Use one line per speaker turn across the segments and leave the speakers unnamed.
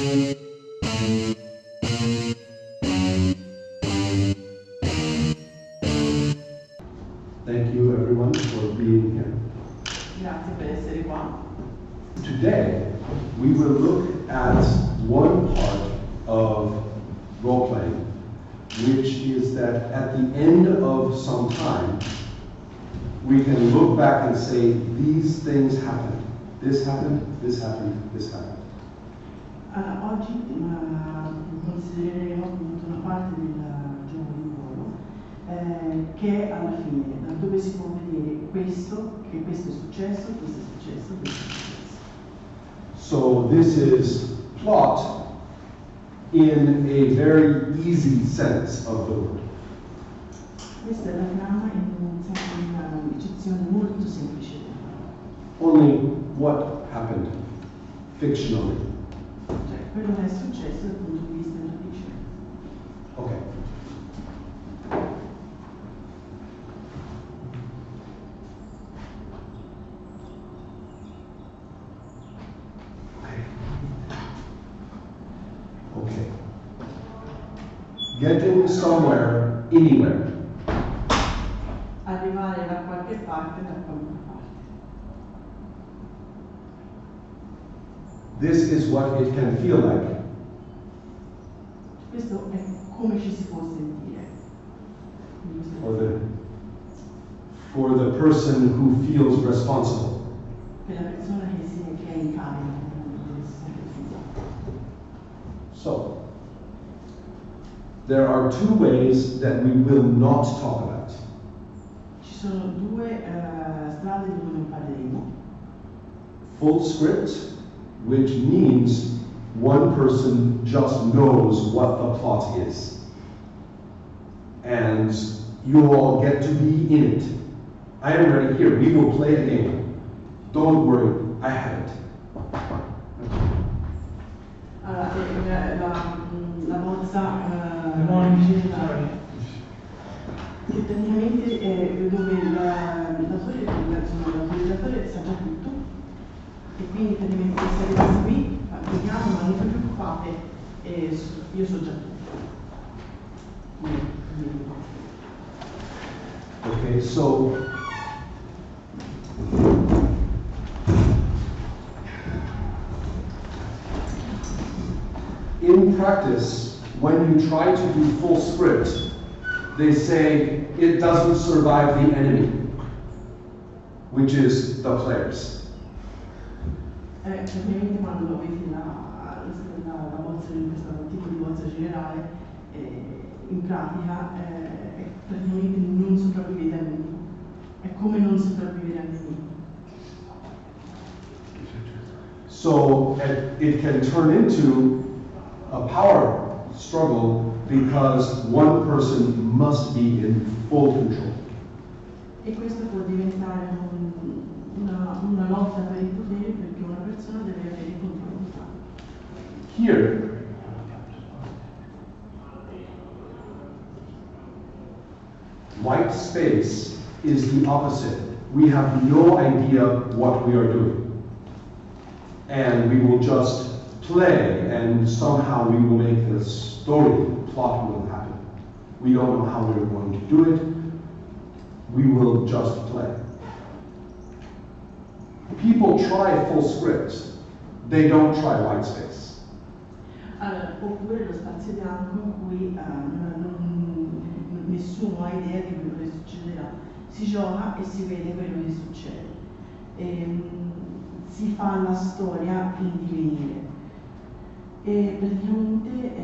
Thank you everyone for being here.
Grazie per essere qua.
Today, we will look at one part of role-playing, which is that at the end of some time, we can look back and say, these things happened. This happened, this happened, this happened.
Oggi considereremo appunto una parte del gioco di ruolo che alla fine, da dove si può vedere questo, che questo è successo, questo è successo, questo è successo.
So this is plot in a very easy sense of the word.
Questa è la trama in un'accezione molto semplice della parola.
Only what happened fictionally.
Cioè, quello che è successo dal punto di vista della fiction.
Okay. Okay. Getting somewhere, anywhere.
Arrivare da qualche parte, da qualunque parte.
This is what it can feel like.
Questo è come ci si può sentire.
For the person who feels responsible.
Per la persona che è in carico.
So, there are two ways that we will not talk about.
Ci sono due strade di cui non parleremo.
Full script, which means one person just knows what the plot is. And you all get to be in it. I am ready here. We will play a game. Don't worry, I have it.
La bozza originale che praticamente è dove l'autorelatore sa già tutto e quindi praticamente se arrivate qui vediamo, ma non vi preoccupate, io so già tutto.
Okay, so in practice, when you try to do full script, they say it doesn't survive the enemy, which is the players.
Praticamente quando avete la bozza di questo tipo di bozza generale, in pratica praticamente non sopravvivete al nemico. È come non sopravvivere al nemico.
So it can turn into a power struggle because one person must be in full control.
E questo può diventare una lotta per il potere perché una persona deve avere il controllo totale.
Here, white space is the opposite. We have no idea what we are doing. And we will just play, and somehow we will make the story, plot will happen. We don't know how we're going to do it. We will just play. People try full scripts. They don't try white space.
Oppure lo spazio bianco in cui nessuno ha idea di quello che succederà. Si gioca e si vede quello che succede. Si fa la storia in divenire. E praticamente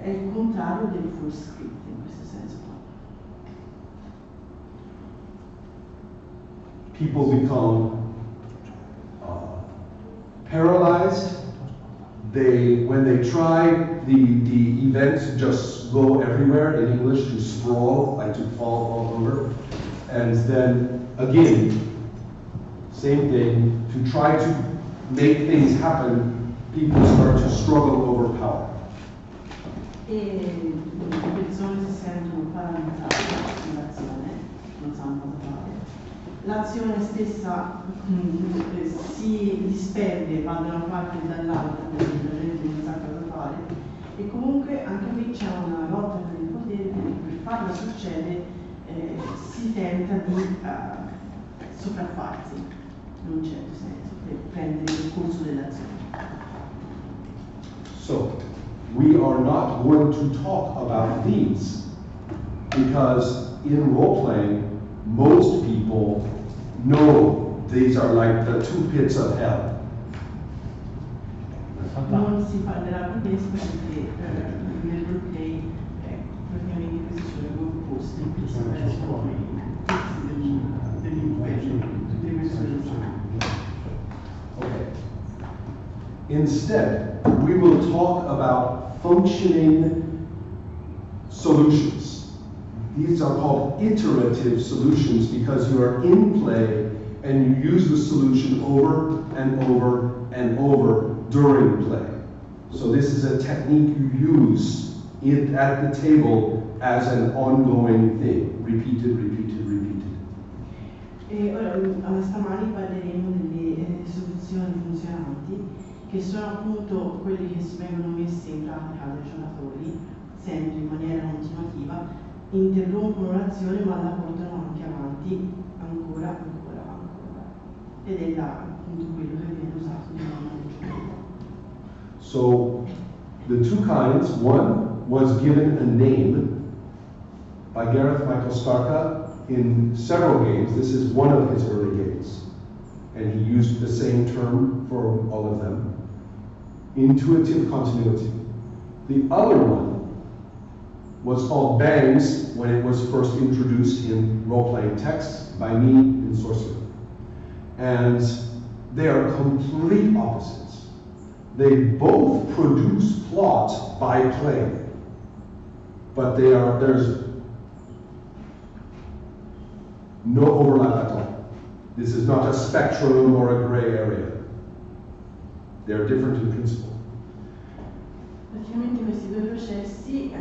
è il contrario del full script in questo senso.
People become paralyzed. When they try, the events just go everywhere, in English, to sprawl, like to fall all over. And then again, same thing, to try to make things happen, people start to struggle over power.
E le persone si sentono paralizzate nell'azione, non sanno cosa fare. L'azione stessa si disperde, va da una parte e dall'altra, perché la gente non sa cosa E comunque anche qui c'è una lotta per il potere, perché per farla succedere si tenta di sopraffarsi, in un certo senso, per prendere il corso dell'azione.
So, we are not going to talk about these because in role-playing, most people know these are like the two pits of hell.
Non si parlerà di questo perché nel roleplay praticamente questi sono i due posti che si adesso dell'inferno, tutte le persone sanno.
Okay. Instead, we will talk about functioning solutions. These are called iterative solutions because you are in play and you use the solution over and over and over during play. So this is a technique you use at the table as an ongoing thing, repeated, repeated, repeated.
E ora stamani parleremo delle soluzioni funzionanti, che sono appunto quelle che vengono messe in pratica dai giocatori, sempre in maniera continuativa, interrompono l'azione ma la portano anche avanti ancora, ancora, ancora. Ed è là appunto quello che viene usato di nuovo nel gioco.
So the two kinds, one was given a name by Gareth Michael Starka in several games. This is one of his early games. And he used the same term for all of them. Intuitive continuity. The other one was called Bangs when it was first introduced in role-playing texts by me in Sorcery. And they are complete opposites. They both produce plot by playing, but there's no overlap at all. This is not a spectrum or a gray area. They're different in principle.
Praticamente questi due processi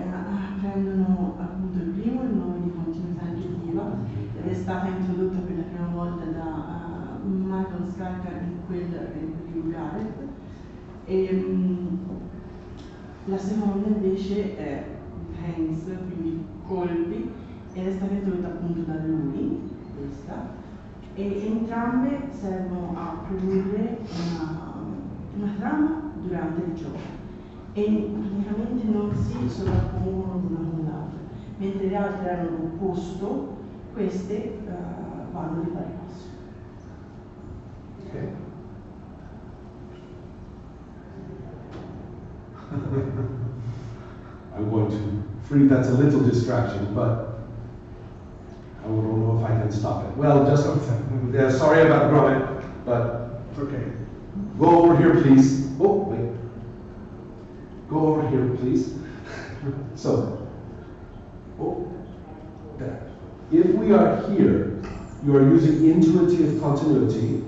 prendono appunto il primo il nome di continuità intuitiva ed è stata introdotta per la prima volta da Michael Scarca in quel libro Gareth. E la seconda invece è hands, quindi colpi, ed è stata introdotta appunto da lui, questa, e entrambe servono a produrre una trama durante il gioco e praticamente non si sovrappongono l'una con l'altra, mentre le altre erano l'opposto, queste vanno di pari passo.
Okay. I'm going to free, that's a little distraction, but I don't know if I can stop it. Well, just, yeah, sorry about Gromit, but it's okay. Go over here, please. Oh, wait. Go over here, please. So, there. If we are here, you are using intuitive continuity.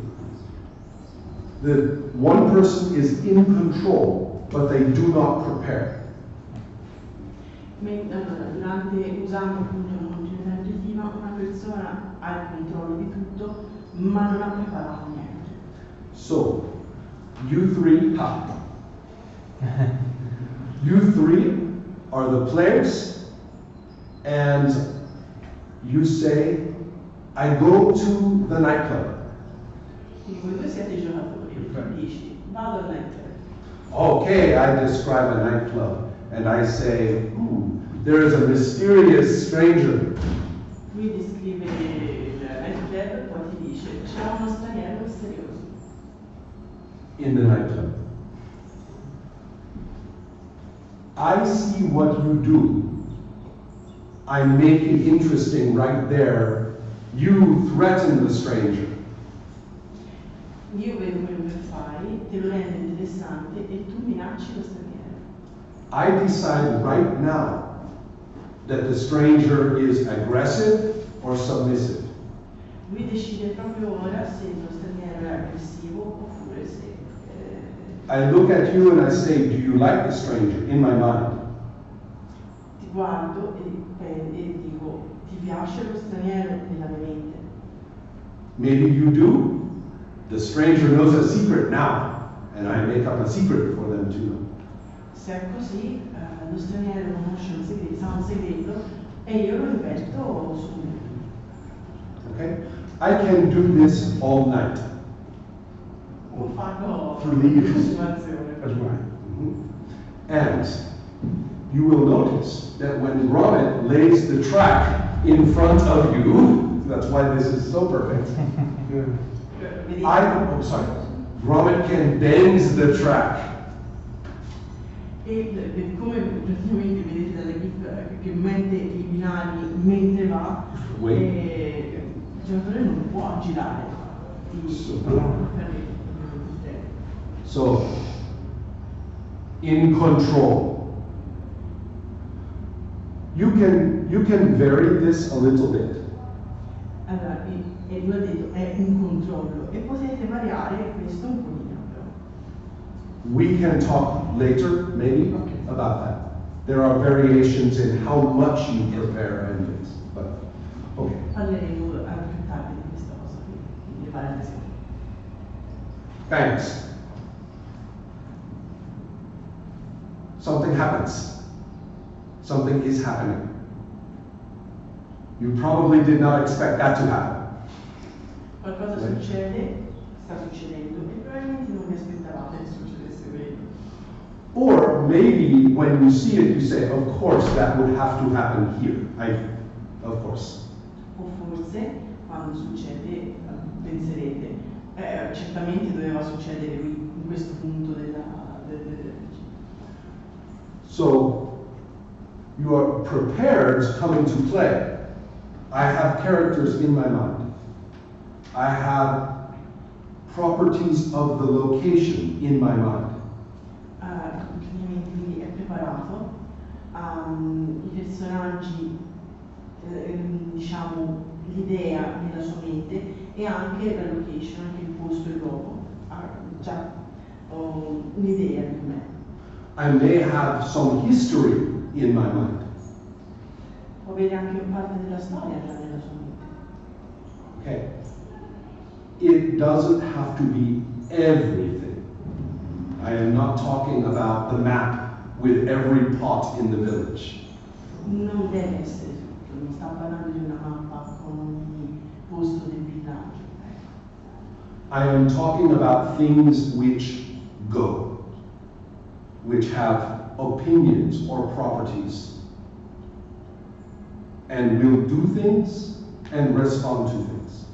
The one person is in control, but they do not prepare.
Usando appunto una continuità intuitiva, una persona ha il controllo di tutto, ma non ha preparato niente.
So, you three, you three are the players, and you say, I go to the nightclub.
Quindi voi due siete i giocatori, tu dici, vado al nightclub.
Okay, I describe a nightclub, and I say, there is a mysterious stranger.
Lui descrive il nightclub, poi ti dice, c'è uno straniero misterioso.
In the nightclub. I see what you do. I make it interesting right there. You threaten the stranger.
Io vedo quello che fai, te lo rendo interessante e tu minacci lo straniero.
I decide right now that the stranger is aggressive or submissive.
Lui decide proprio ora se lo straniero è aggressivo oppure se...
I look at you and I say, do you like the stranger? In my mind.
Ti guardo e dico, ti piace lo straniero nella mia mente?
Maybe you do. The stranger knows a secret now, and I make up a secret for them to know.
Se è così, lo straniero conosce un segreto, sa un segreto e io lo ripeto subito.
Okay? I can do this all night.
Può farlo
For the years.
continuazione.
That's right. And you will notice that when Robin lays the track in front of you, that's why this is so perfect. Sorry. Robin can bend the track.
E come praticamente vedete dalla GIF che mette i binari mentre va, il giocatore non può girare
So, in control. You can vary this a little bit.
Allora, e lui ha detto è un controllo e potete variare questo un pochino però.
We can talk later, maybe, about that. There are variations in how much you prepare and things, but okay.
Parleremo anche più tardi di questa cosa qui, di variazioni.
Thanks. Something happens. Something is happening. You probably did not expect that to happen.
Qualcosa succede, sta succedendo e probabilmente non vi aspettavate che succedesse quello.
Or maybe when you see it, you say, of course that would have to happen here. Of course.
O forse quando succede penserete, certamente doveva succedere qui, in questo punto del
So you are prepared coming to play. I have characters in my mind. I have properties of the location in my mind.
Quindi è preparato, i personaggi, diciamo, l'idea nella sua mente e anche la location, anche il posto e il luogo. Già ho un'idea di me.
I may have some history in my mind.
Può avere anche parte della storia già nella sua mente.
Okay. It doesn't have to be everything. I am not talking about the map with every pot in the village.
Non deve essere tutto, non sta parlando di una mappa con ogni posto del villaggio.
I am talking about things which go, which have opinions or properties, and will do things and respond to things.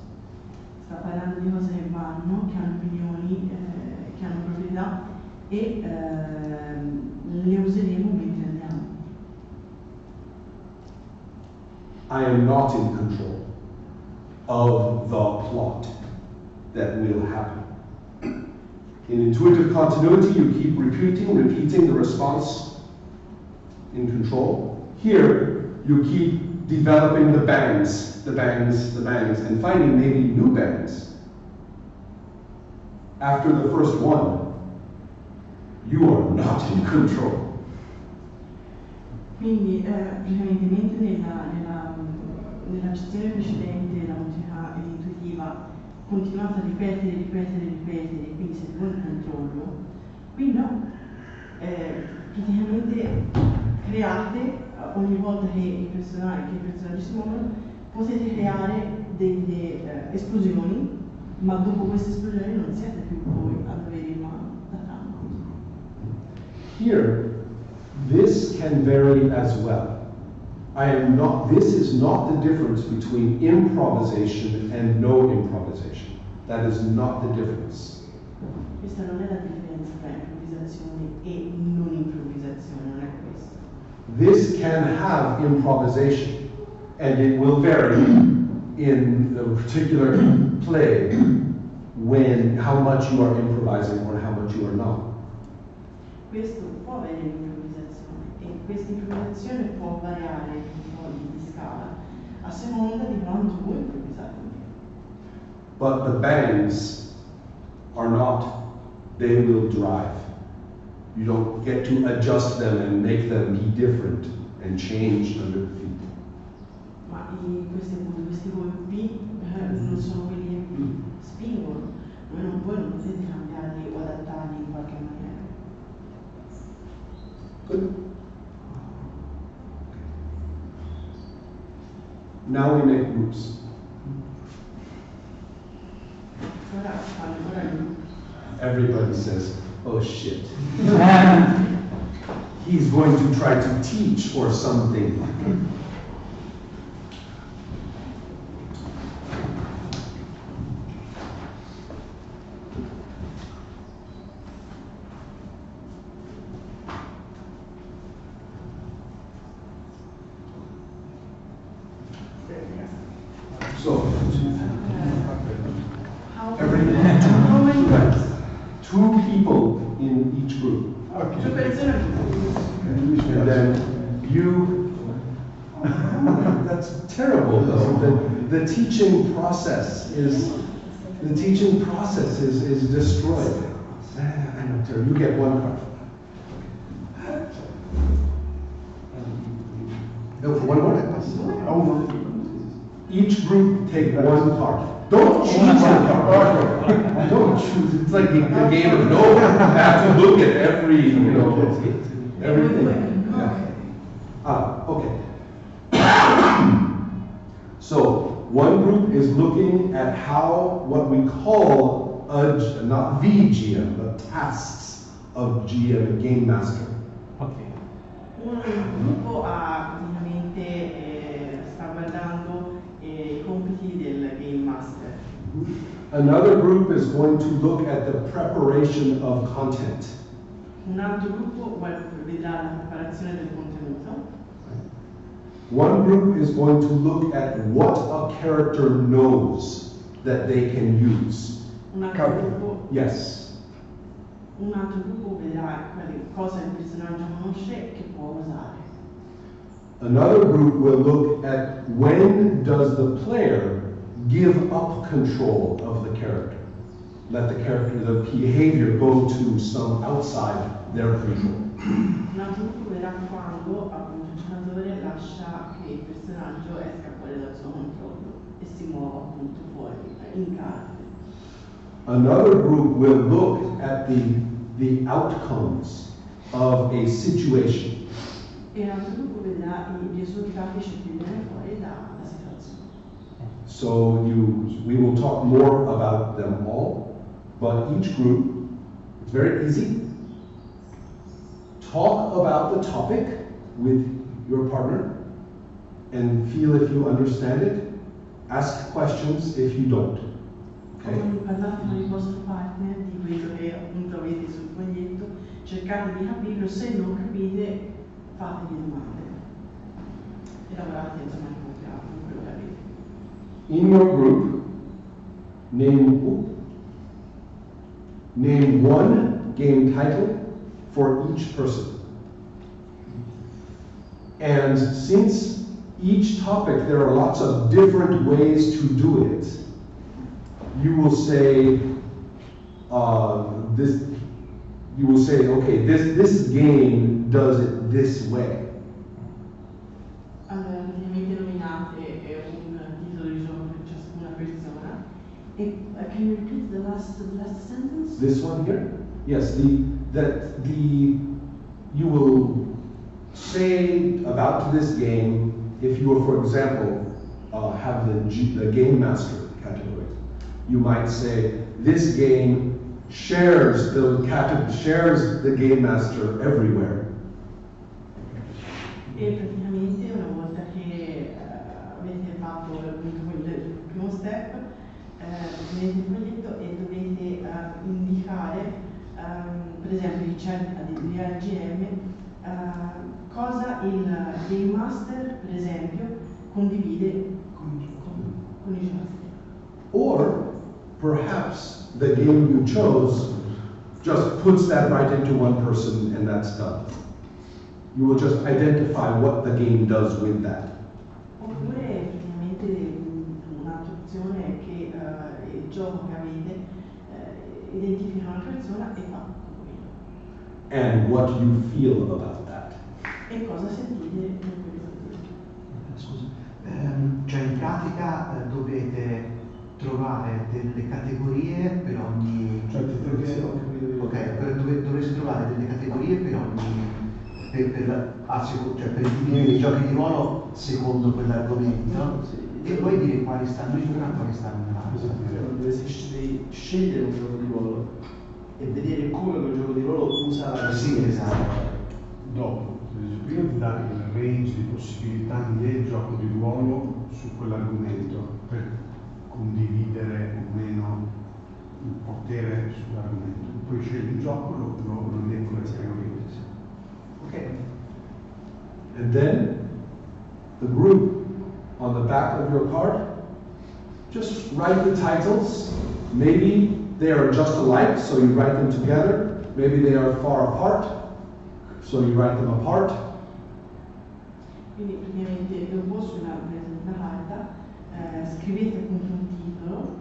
Sta parlando di cose che vanno, che hanno opinioni, che hanno proprietà e le useremo mentre andiamo.
I am not in control of the plot that will happen. In intuitive continuity, you keep repeating the response in control. Here, you keep developing the bangs, and finding maybe new bangs. After the first one, you are not in control.
Quindi, praticamente, mentre nella gestione precedente della musica intuitiva continuate a ripetere, quindi siete voi in controllo, qui no. Praticamente create, ogni volta che i personaggi si muovono, potete creare delle esplosioni, ma dopo queste esplosioni non siete più voi ad avere in mano la trama.
Here, this can vary as well. This is not the difference between improvisation and no improvisation. That is not the difference.
Questa non è la differenza tra improvvisazione e non improvvisazione, non è questo.
This can have improvisation, and it will vary in a particular play how much you are improvising or how much you are not.
Questo può avere un'improvvisazione e questa improvvisazione può variare un po' di scala a seconda di quanto voi improvvisate.
But the bangs are not, they will drive. You don't get to adjust them and make them be different and change under the feet.
Ma questi colpi non sono quelli che spingono, voi non potete cambiarli o adattarli in qualche maniera.
Now we make groups. Everybody says, oh shit. He's going to try to teach or something. So, two people in each group.
Okay.
And then you, that's terrible though. The teaching process is destroyed. I know, Terry, you get one card. No, one more. Each group take one card. Don't choose a card. Don't choose. It's like the game of no. You have to look at every, everything. Yeah. Okay. So one group is looking at how what we call not the GM, but tasks of GM, a game master.
Okay. Un gruppo praticamente sta guardando I compiti del game master.
Another group is going to look at the preparation of content.
Un altro gruppo vedrà la preparazione del contenuto.
One group is going to look at what a character knows that they can use.
Un altro gruppo,
yes.
Un altro gruppo vedrà cosa il personaggio conosce che può usare.
Another group will look at when does the player give up control of the character. Let the character, the behavior go to some outside their control.
Un altro gruppo vedrà quando appunto il giocatore lascia che il personaggio esca fuori dal suo controllo e si muova appunto fuori in carte.
Another group will look at the outcomes of a situation.
E un altro gruppo vedrà I risultati usciti fuori dalla situazione.
So we will talk more about them all, but each group, it's very easy. Talk about the topic with your partner and feel if you understand it. Ask questions if you don't. Okay?
Parlate con il vostro partner di quello che appunto avete sul foglietto, cercate di capirlo, se non capite fatevi domande e lavorate insomma con quello che avete.
In your group, name one game title for each person. And since each topic there are lots of different ways to do it, you will say okay, this game does it this way.
Allora, praticamente nominate un titolo di gioco per ciascuna persona. Can you repeat the last sentence?
This one here? Yes, you will say about this game, if you were, for example, have the game master category. You might say, this game shares the game master everywhere.
E praticamente una volta che avete fatto il primo step, prendete il foglietto e dovete indicare, per esempio di RGM, cosa il game master, per esempio, condivide con i giocatori.
Or perhaps the game you chose just puts that right into one person and that's done. You will just identify what the game does with that.
Oppure praticamente un'altra opzione è che il gioco che avete identifica una persona e fa quello.
And what you feel about that.
E cosa sentite con questo?
Scusa, cioè in pratica dovete trovare delle categorie per ogni...
Cioè,
ok, dovreste trovare delle categorie per per dividere i giochi di ruolo secondo quell'argomento e poi dire quali stanno in una e quali stanno nell'altra.
Devi scegliere un gioco di ruolo e vedere come quel gioco di ruolo usa la
Sì, esatto.
Dopo, prima di dare il range di possibilità nel gioco di ruolo su quell'argomento per condividere o meno il potere sull'argomento. Poi scegli il gioco, lo leggo le categorie.
Ok.
And then the group on the back of your card, just write the titles. Maybe they are just alike, so you write them together. Maybe they are far apart, so you write them apart.
Quindi praticamente dopo sulla carta scrivete appunto un titolo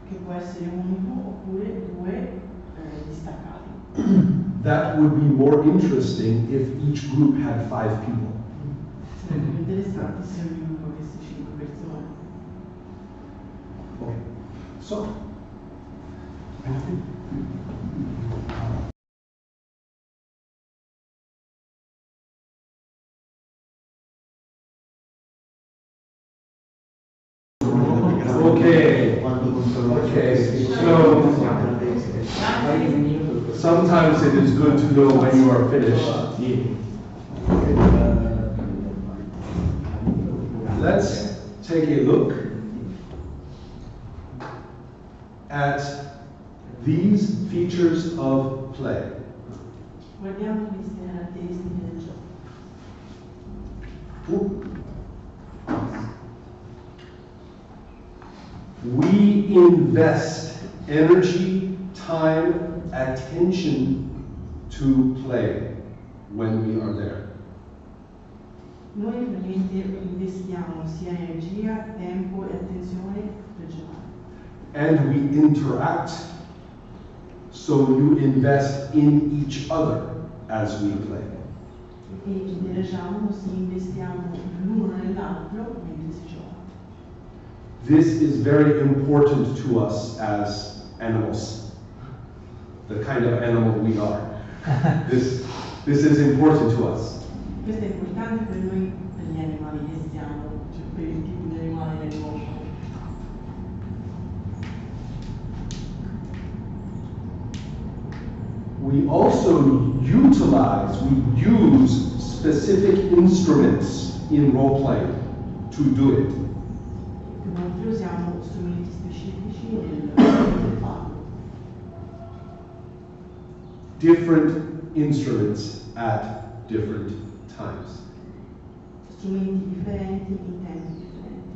che può essere unico oppure due distaccati.
That would be more interesting if each group had 5 people.
Sarebbe più interessante se ognuno avesse 5 persone.
Okay. So, okay. Okay. So sometimes it is good to know when you are finished. Let's take a look at these features of play.
Guardiamo queste caratteristiche del gioco.
We invest energy, time, attention to play when we are there.
Noi veramente investiamo sia energia, tempo e attenzione per giocare.
And we interact, so you invest in each other as we play.
E interagiamo, si investiamo l'uno nell'altro mentre si gioca.
This is very important to us as animals, the kind of animal we are. This is important to us.
Questo è importante per noi, per gli animali che siamo, cioè per il tipo di animale che siamo.
We also use specific instruments in role playing to do it.
Inoltre usiamo strumenti specifici nel farlo.
Different instruments at different times.
Strumenti differenti in tempi differenti.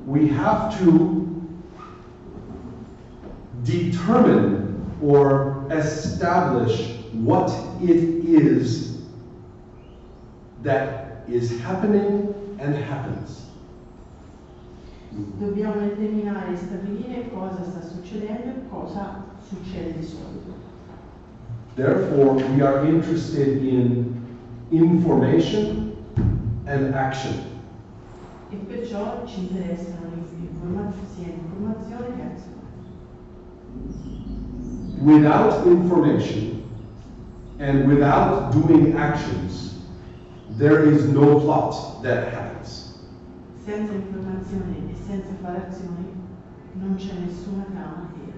We have to determine or establish what it is that is happening and happens.
Dobbiamo determinare e stabilire cosa sta succedendo e cosa succede di solito.
Therefore, we are interested in information and action.
E perciò ci interessano sia informazione che azione.
Without information and without doing actions, there is no plot that happens.
Senza informazione e senza fare azioni non c'è nessuna trama che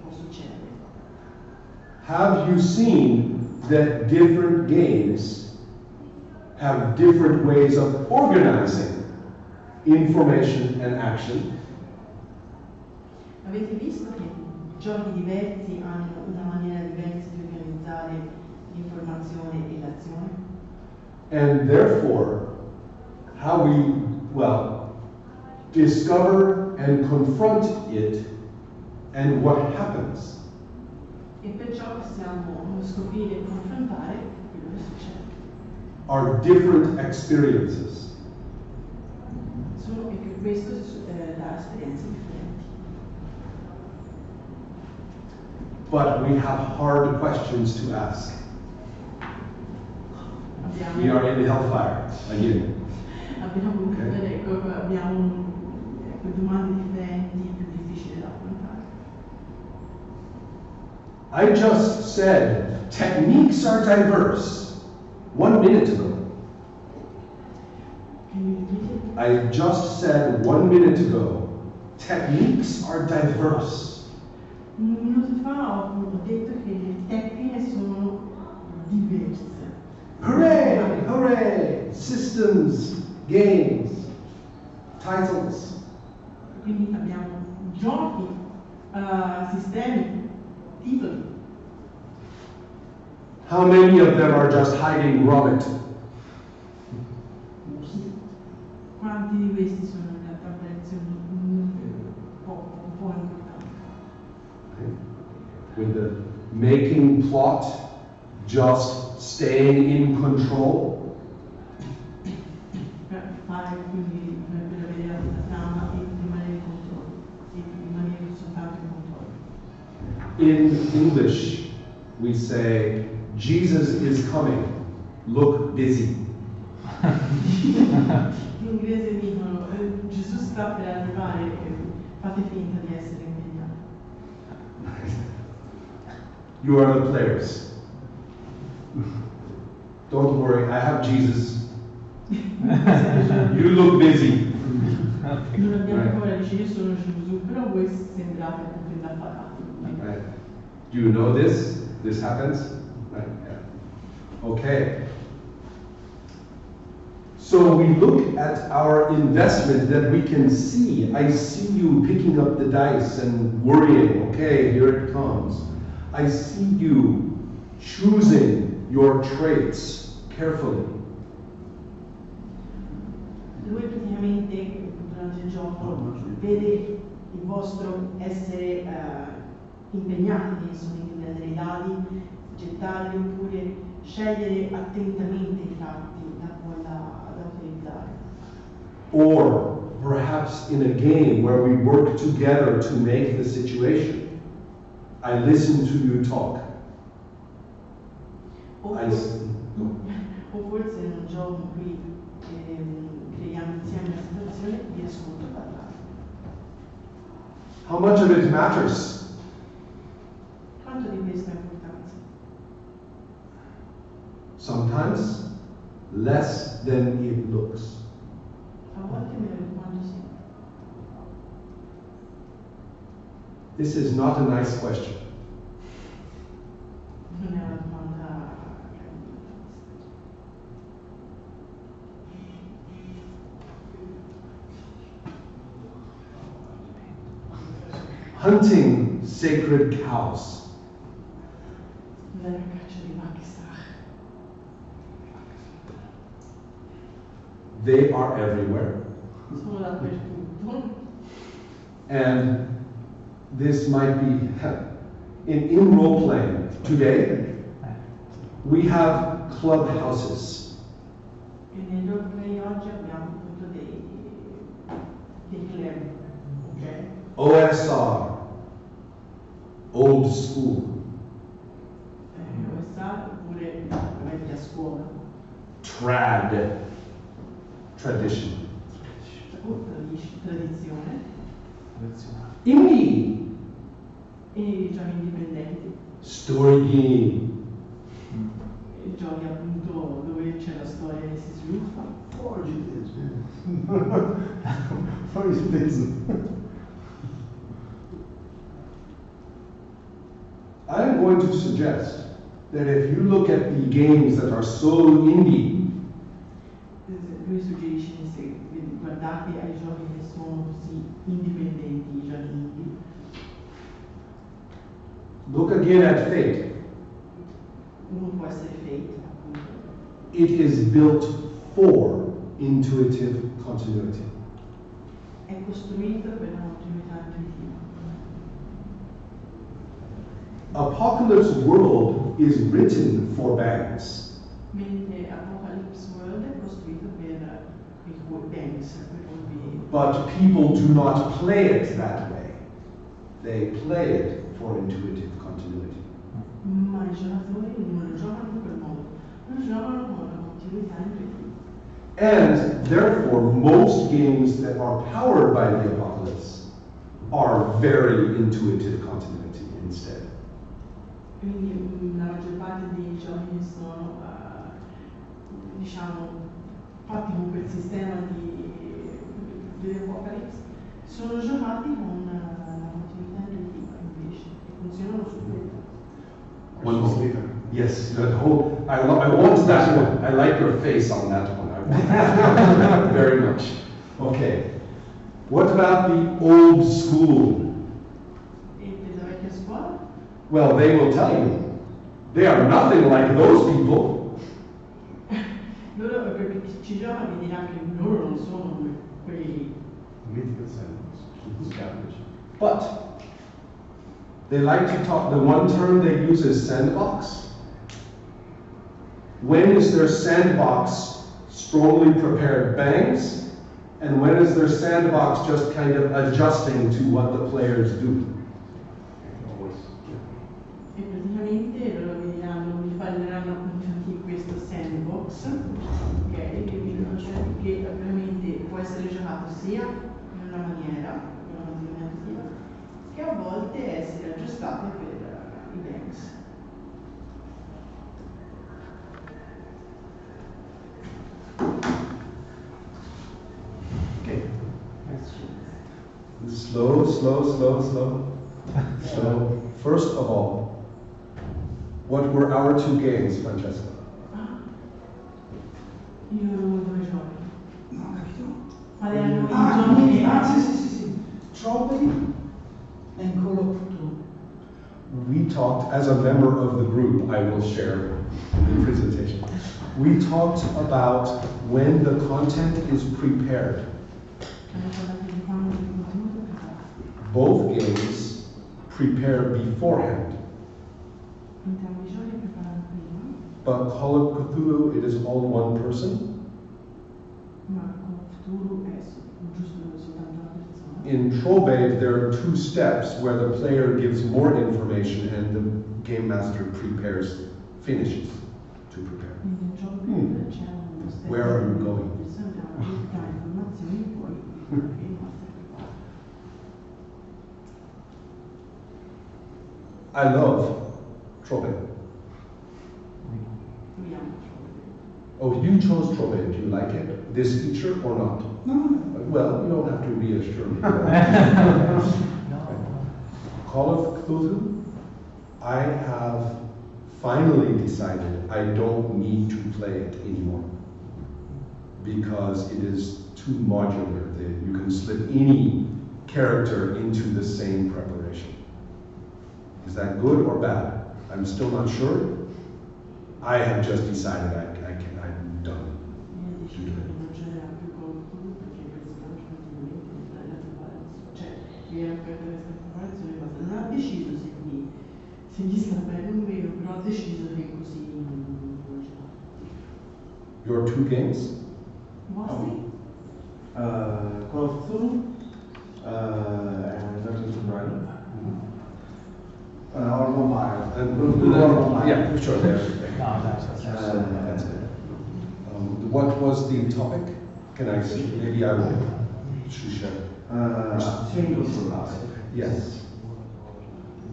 può succedere.
Have you seen that different games have different ways of organizing information and action?
Avete visto che giochi diversi hanno una maniera diversa di organizzare l'informazione e l'azione?
And therefore, how we, discover and confront it and what happens.
E perciò possiamo scoprire e confrontare quello che succede.
Are different experiences.
E che questo dà esperienze differenti.
But we have hard questions to ask. We are in hellfire again.
Abbiamo domande differenti, più difficili da affrontare.
I just said techniques are diverse 1 minute ago.
Can you repeat it?
I just said 1 minute ago, techniques are diverse.
Un minuto fa ho detto che le tecniche sono diverse.
Hooray! Hooray! Systems, games, titles.
Quindi abbiamo giochi, sistemi, titoli.
How many of them are just hiding Gromit?
Quanti di questi sono in realtà operazioni un po' importanti?
With the making plot, just staying in control.
Per fare quindi per avere la trama e rimanere in controllo, e rimanere soltanto in controllo.
In English, we say, Jesus is coming, look busy.
In inglese dicono Gesù sta per arrivare, fate finta di essere impegnati.
You are the players. Don't worry, I have Jesus. You look busy.
Non abbiamo ancora, dice io sono Gesù, però voi sembrate appunto indaffarati.
Right. Do you know this? This happens? Right. Yeah. Okay. So we look at our investment that we can see. I see you picking up the dice and worrying, okay, here it comes. I see you choosing your traits carefully.
Lui praticamente durante il gioco vede il vostro essere impegnati nell'intendere i dadi, gettarli oppure scegliere attentamente i tratti da utilizzare.
Or perhaps in a game where we work together to make the situation. I listen to you talk.
O forse in un gioco in cui creiamo insieme la situazione vi ascolto parlare.
How much of it matters?
Quanto di questo ha importanza?
Sometimes less than it looks.
A volte meno di quanto sembra.
This is not a nice question.
Non è una domanda
Hunting sacred cows.
andare a caccia di vacche sacre.
They are everywhere.
Sono dappertutto.
And this might be in role playing today. We have clubhouses.
E nel roleplay oggi abbiamo appunto dei club, ok?
OSR, old school.
OSR oppure vecchia scuola.
Tradition.
O tradizione.
Indie.
E i giochi indipendenti.
Story game.
I giochi appunto dove c'è la storia che si sviluppa.
I'm going to suggest that if you look at the games that are so indie,
Lui suggerisce se guardate ai giochi che sono così indipendenti, i giochi indie.
look again at Fate.
Uno può essere Fate, appunto.
It is built for intuitive continuity.
È costruito per una continuità intuitiva.
Apocalypse World is written for banks.
Mentre Apocalypse World è costruito per i banks, per colpi.
But people do not play it that way. They play it for intuitive continuity.
Ma i giocatori non lo giocano in quel modo, lo giocano con una continuità intuitiva.
And therefore, most games that are powered by the apocalypse are very intuitive continuity instead.
Quindi la maggior parte dei giochi che sono diciamo fatti con quel sistema di Apocalypse sono giocati con la continuità editiva invece e funzionano su quello.
Wonderful. Yes, that whole, I want that one. I like your face on that one. I want that very much. Okay. What about the old school?
E della vecchia scuola?
Well, they will tell you. They are nothing like those people.
Loro perché ci giocano mi diranno che loro non sono quelli.
Mythical sandbox.
But they like to talk, the one term they use is sandbox. When is their sandbox strongly prepared banks? And when is their sandbox just kind of adjusting to what the players do?
E praticamente loro mi diranno, mi parleranno appunto di questo sandbox, ok? Che ovviamente può essere giocato sia in una maniera, che a volte essere aggiustate per i banks.
Okay. Slow. So, first of all, what were our two games, Francesca?
Io dove gioco?
No, capito?
Quali erano i giochi?
Sì. Tropoli and Call of Cthulhu.
We talked, as a member of the group, I will share the presentation. We talked about when the content is prepared. Both games prepare beforehand. But Call of Cthulhu, it is all one person. In Trollbabe, there are two steps where the player gives more information and the game master finishes to prepare. Where are you going? I love Trollbabe. Oh, you chose Trollbabe. Do you like it? This feature or not?
No.
Well, you don't have to reassure me. Call of Cthulhu, I have finally decided I don't need to play it anymore because it is too modular. You can slip any character into the same preparation. Is that good or bad? I'm still not sure. I have just decided I'm done.
Non ha deciso se gli sta bene o meno, però ha deciso che così non lo
Your two games?
Vostri?
Call of Cthulhu and Dungeons and Dragons. Or mobile.
Yeah, sure. There.
No, that's
it. What was the topic? Can I see? Maybe I will share.
Single survive.
Yes.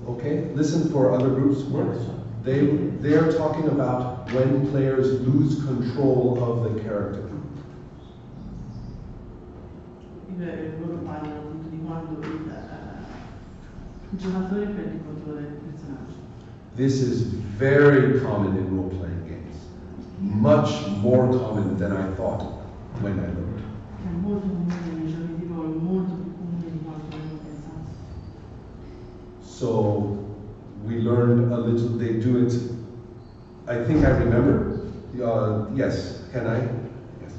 Okay. Listen for other groups' work. They are talking about when players lose control of the character.
Loro parlano appunto di quando il giocatore prende il controllo del personaggio.
This is very common in role-playing games. Much more common than I thought when I looked.
È molto comune nei giochi di ruolo, molto più comune di quanto non pensassi.
So we learned a little, they do it, I think I remember. Yes, can I? Yes.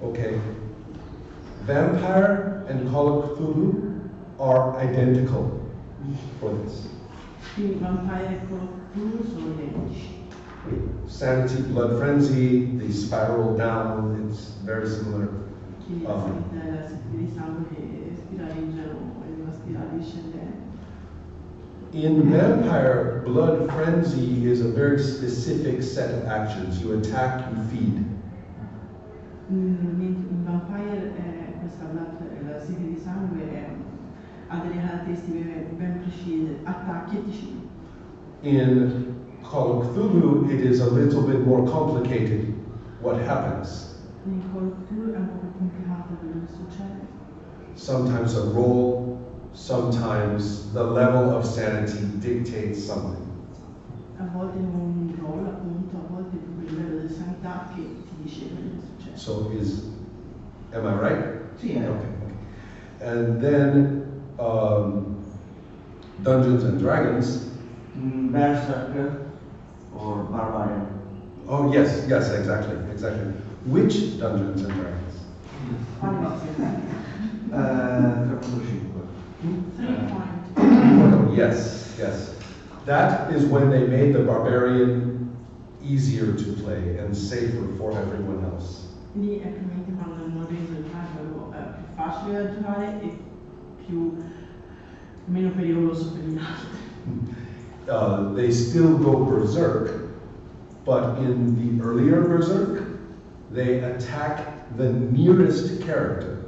Okay. Vampire and Call of Cthulhu are identical for this.
Quindi Vampire e Call of Cthulhu sono identici.
Sanity, Blood Frenzy, the spiral down, it's very similar.
Quindi la sete di sangue che spiraleggiano e una spirale discendente.
In Vampire, Blood Frenzy is a very specific set of actions. You attack, you feed.
In Vampire la sete di sangue ha delle caratteristiche ben precise, attacchi e ti cibi.
In Call of Cthulhu, it is a little bit more complicated what happens.
In Call of Cthulhu è un po' più complicato quello che succede.
Sometimes a roll, sometimes the level of sanity dictates something.
A volte un roll, appunto, a volte proprio il livello di sanità che ti dice quello che succede.
So am I right?
Sì,
Okay. And then Dungeons and Dragons.
Berserker or Barbarian.
Oh yes, exactly. Which Dungeons and Dragons?
Quale versione?
3.5.
3
Yes. That is when they made the barbarian easier to play and safer for everyone else.
Lì è praticamente quando hanno reso il barbaro più facile da giocare e meno pericoloso per gli altri.
They still go berserk, but in the earlier berserk, they attack the nearest character.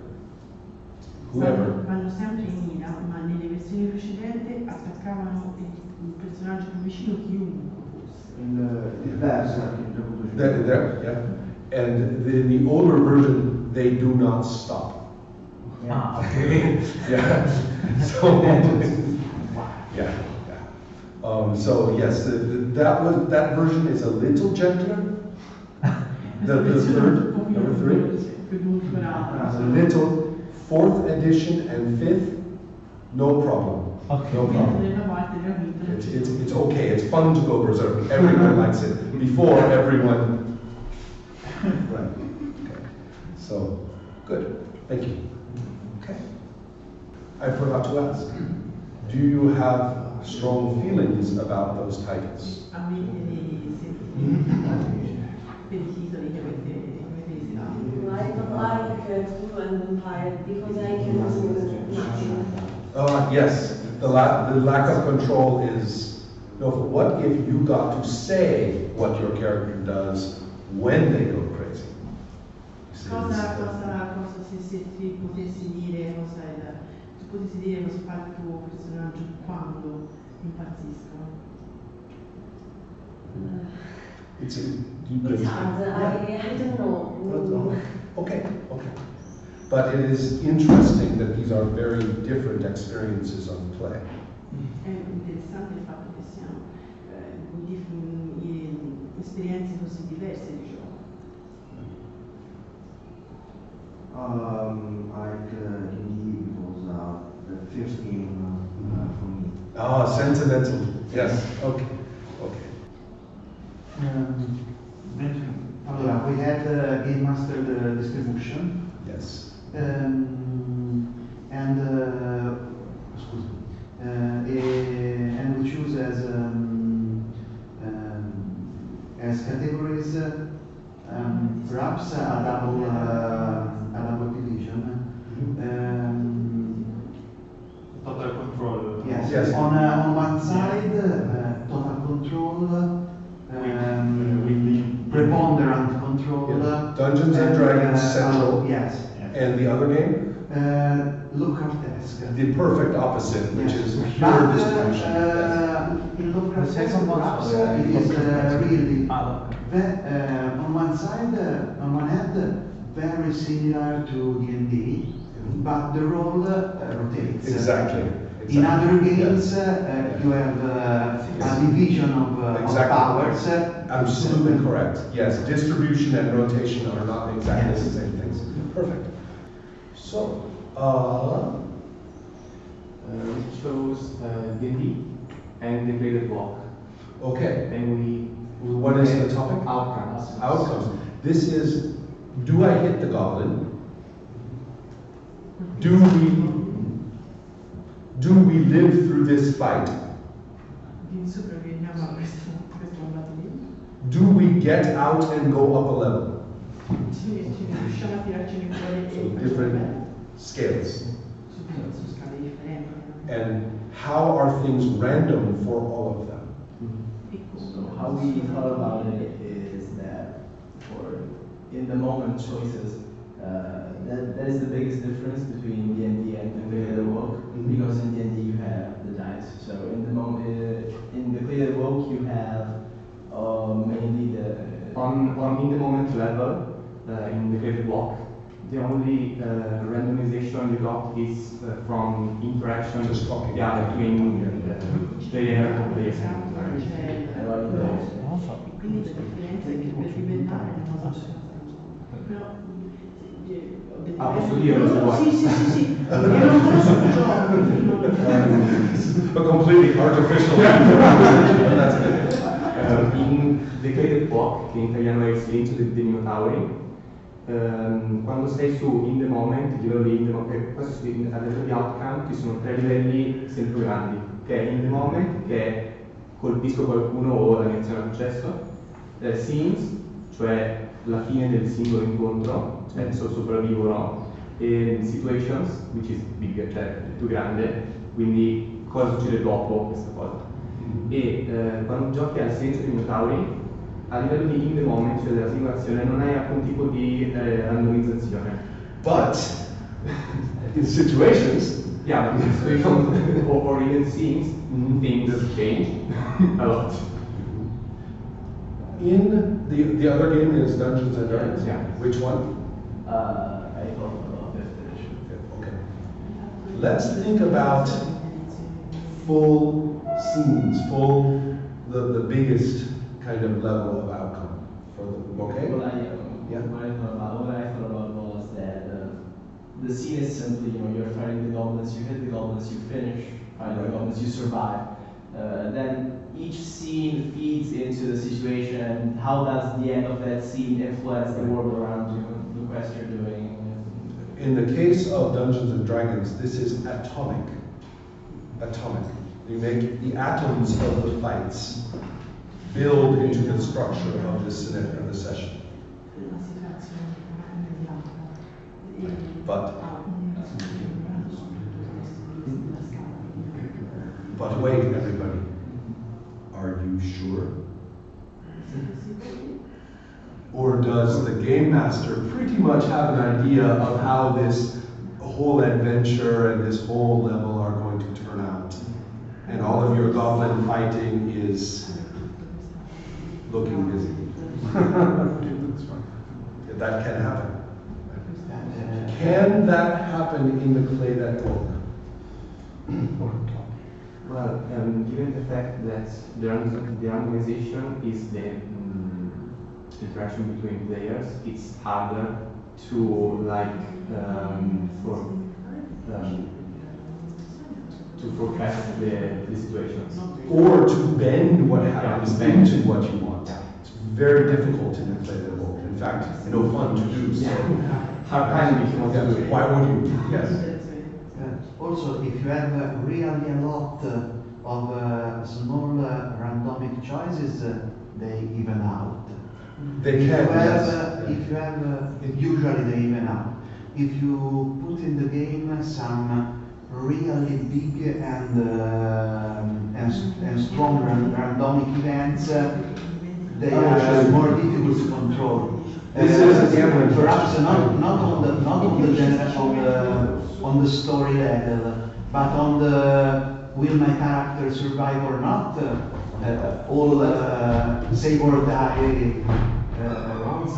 Whoever.
Vanno sempre in ira, ma nelle versioni precedenti attaccavano il personaggio più vicino, chiunque fosse.
Il Berserker,
Yeah. And the older version, they do not stop.
Okay.
Yeah. So, yeah. So yes, that version is a little gentler. The third, number 3. The little 4th edition and 5th, no problem.
Okay.
No problem. It's okay. It's fun to go berserk. Everyone likes it. Before everyone. Right. Okay. So good. Thank you. Okay. I forgot to ask. Do you have strong feelings about those titles?
Avete dei sentimenti per i titoli che avete visitato?
I don't like Cthulhu and Vampire because I cannot do nothing.
Yes. The lack of control is. No. What if you got to say what your character does when they go crazy?
Cosa se ti potessi dire cosa fa il tuo personaggio quando impazziscono?
It's hard. I don't know.
Okay. But it is interesting that these are very different experiences of play.
È interessante il fatto che siano esperienze così diverse di gioco.
Indeed, it was the first game for me.
Sentimental. Yes. Okay.
Allora, we had Game Master distribution.
Yes.
And we choose as categories perhaps a double division.
Total control.
Yes. On one side, total control. Preponderant control.
Yeah. Dungeons and Dragons Central.
Yes.
And the other game?
Lovecraftesque.
The perfect opposite, which is pure
But,
distribution.
in Lovecraftesque, perhaps it is really on one hand, very similar to D&D, but the role rotates.
Exactly.
In other games,
Yes.
you have a division of
Exactly.
powers.
Absolutely correct. Yes, distribution and rotation are not exactly the same things. Perfect. So,
we chose D&D and they played the block.
okay.
And
What is the topic?
Outcomes.
Outcomes. This is, do I hit the goblin? Do we live through this fight?
Sopravviviamo a questo combattimento.
Do we get out and go up a level?
Ci riusciamo a tirarci fuori
So
e
different scales.
su scale differenti.
And how are things random for all of them?
So how we thought about it is that for in the moment choices, that is the biggest difference between D&D and Play the Walk, because in D&D you have the dice. So in the moment, in the depleted woke, you have mainly the
On in the moment level, in the created block, the only randomization you got is from interaction
Just talking.
between player and player.
Quindi la differenza è che per diventare una cosa però
posso dire se vuoi?
Sì, io non conosco il gioco.
A completely artificial. That's it.
In the created block, che in italiano è il silenzio del dinotauri, quando stai su in the moment, il livello di in the moment, questo a livello di outcome ci sono 3 livelli sempre grandi, che è in the moment, che è colpisco qualcuno o la mia azione è successo, scenes, cioè la fine del singolo incontro, cioè sopravvivo o no, e situations, which is big, cioè più grande, quindi cosa succede dopo questa cosa. E quando giochi al silenzio dei dinotauri, a livello di in the moment, cioè della simulazione, non hai alcun tipo di randomizzazione.
But in situations,
Yeah, but in situations or even scenes, things change a lot.
in the other game is Dungeons and Dragons.
Yeah.
Which one?
I thought about fifth edition.
Okay. Let's think about full scenes, the biggest kind of level of outcome for the, okay?
What
Yeah.
I thought about was that the scene is simply, you're fighting the goblins, you hit the goblins, you finish fighting the goblins, you survive. Then each scene feeds into the situation. How does the end of that scene influence the world around you, the quest you're doing?
In the case of Dungeons and Dragons, this is atomic. Atomic. You make the atoms of the fights build into the structure of this scenario, of the session. But wait, everybody. Are you sure? Or does the game master pretty much have an idea of how this whole adventure and this whole level are going to turn out? And all of your goblin fighting is looking busy. That can happen. Can that happen in the clay that book?
Well, given the fact that the randomization is the interaction between players, it's harder to to forecast the situations.
Or to bend what happens into what you want. It's very difficult in the clay that book. In fact, no fun to do. So.
Hard time if you want to do it.
Why would you? Yes.
Also, if you have really a lot of small randomic choices, they even out.
They can, yes.
If you have, usually they even out. If you put in the game some really big and strong randomic events, they are more difficult to control.
This is a gambling
perhaps
question.
not on the story level, but on the will my character survive or not? All save or die rounds.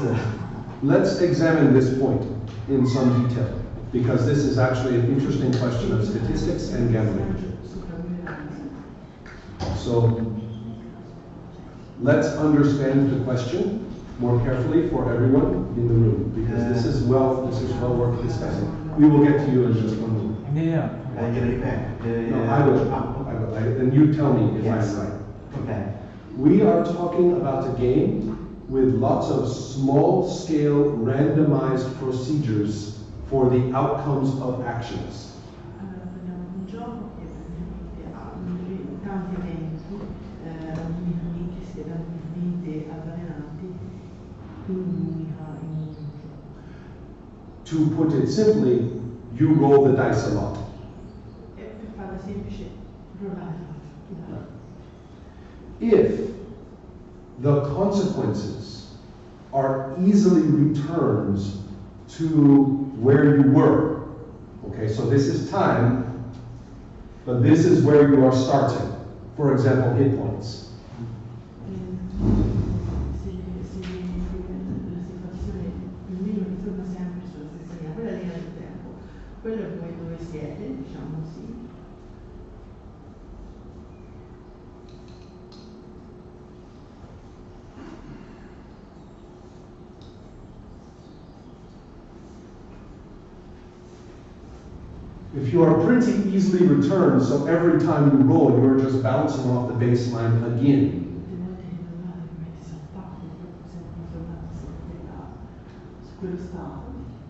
Let's examine this point in some detail, because this is actually an interesting question of statistics and gambling. So let's understand the question more carefully for everyone in the room, because this is well worth discussing. We will get to you in just one moment. No, I will. And you tell me if I'm right.
Okay.
We are talking about a game with lots of small-scale randomized procedures for the outcomes of actions.
Allora, parliamo di un gioco che ha tanti eventi che si erano dividiti e avvelenati in un gioco.
To put it simply, you roll the dice a lot.
E per farla semplice, rollare.
If the consequences are easily returns to where you were, okay, so this is time, but this is where you are starting. For example, hit points.
sede, diciamo così.
If you are pretty easily returned, so every time you roll, you're just bouncing off the baseline again.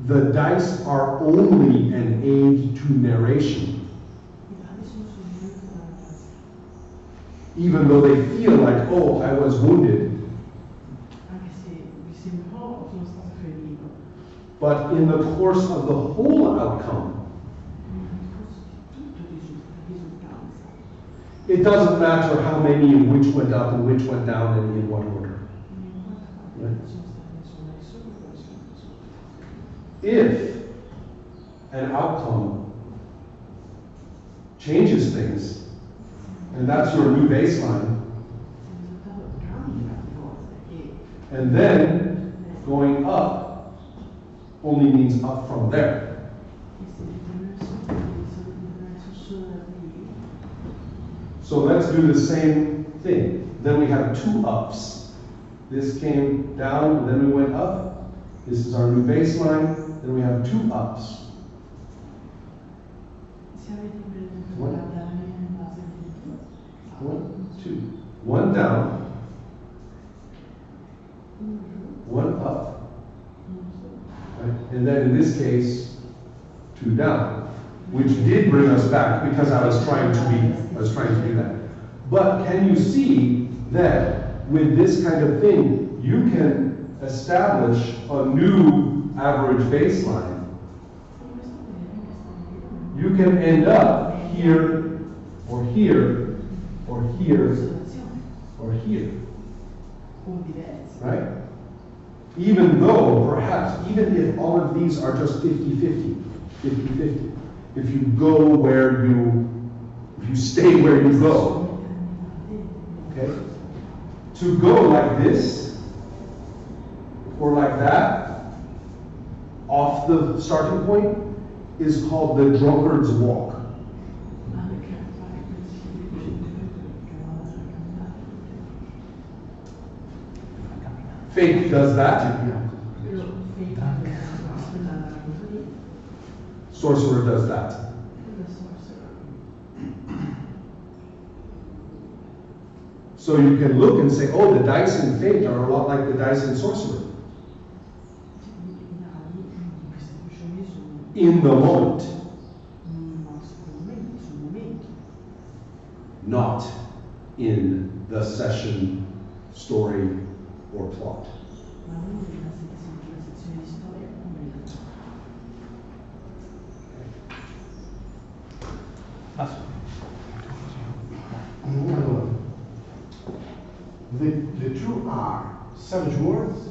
The dice are only an aid to narration. Even though they feel like, oh, I was wounded. But in the course of the whole outcome, it doesn't matter how many of which went up and which went down and in what order. Right? If an outcome changes things, and that's your new baseline, and then going up only means up from there. So let's do the same thing. Then we have two ups. This came down, and then we went up. This is our new baseline. Then we have two ups. One, two. One down, one up. Right? And then in this case, two down, which did bring us back because I was trying to do that. But can you see that with this kind of thing, you can establish a new average baseline? You can end up here, or here, or here, or here. Right? Even though, perhaps, even if all of these are just 50-50, 50-50, if you go where if you stay where you go, okay? To go like this, or like that, off the starting point, is called the drunkard's walk. Fate does that. Sorcerer does that. So you can look and say, oh, the dice in Fate are a lot like the dice in Sorcerer. In the moment. Not in the session, story, or plot.
The two are savage words,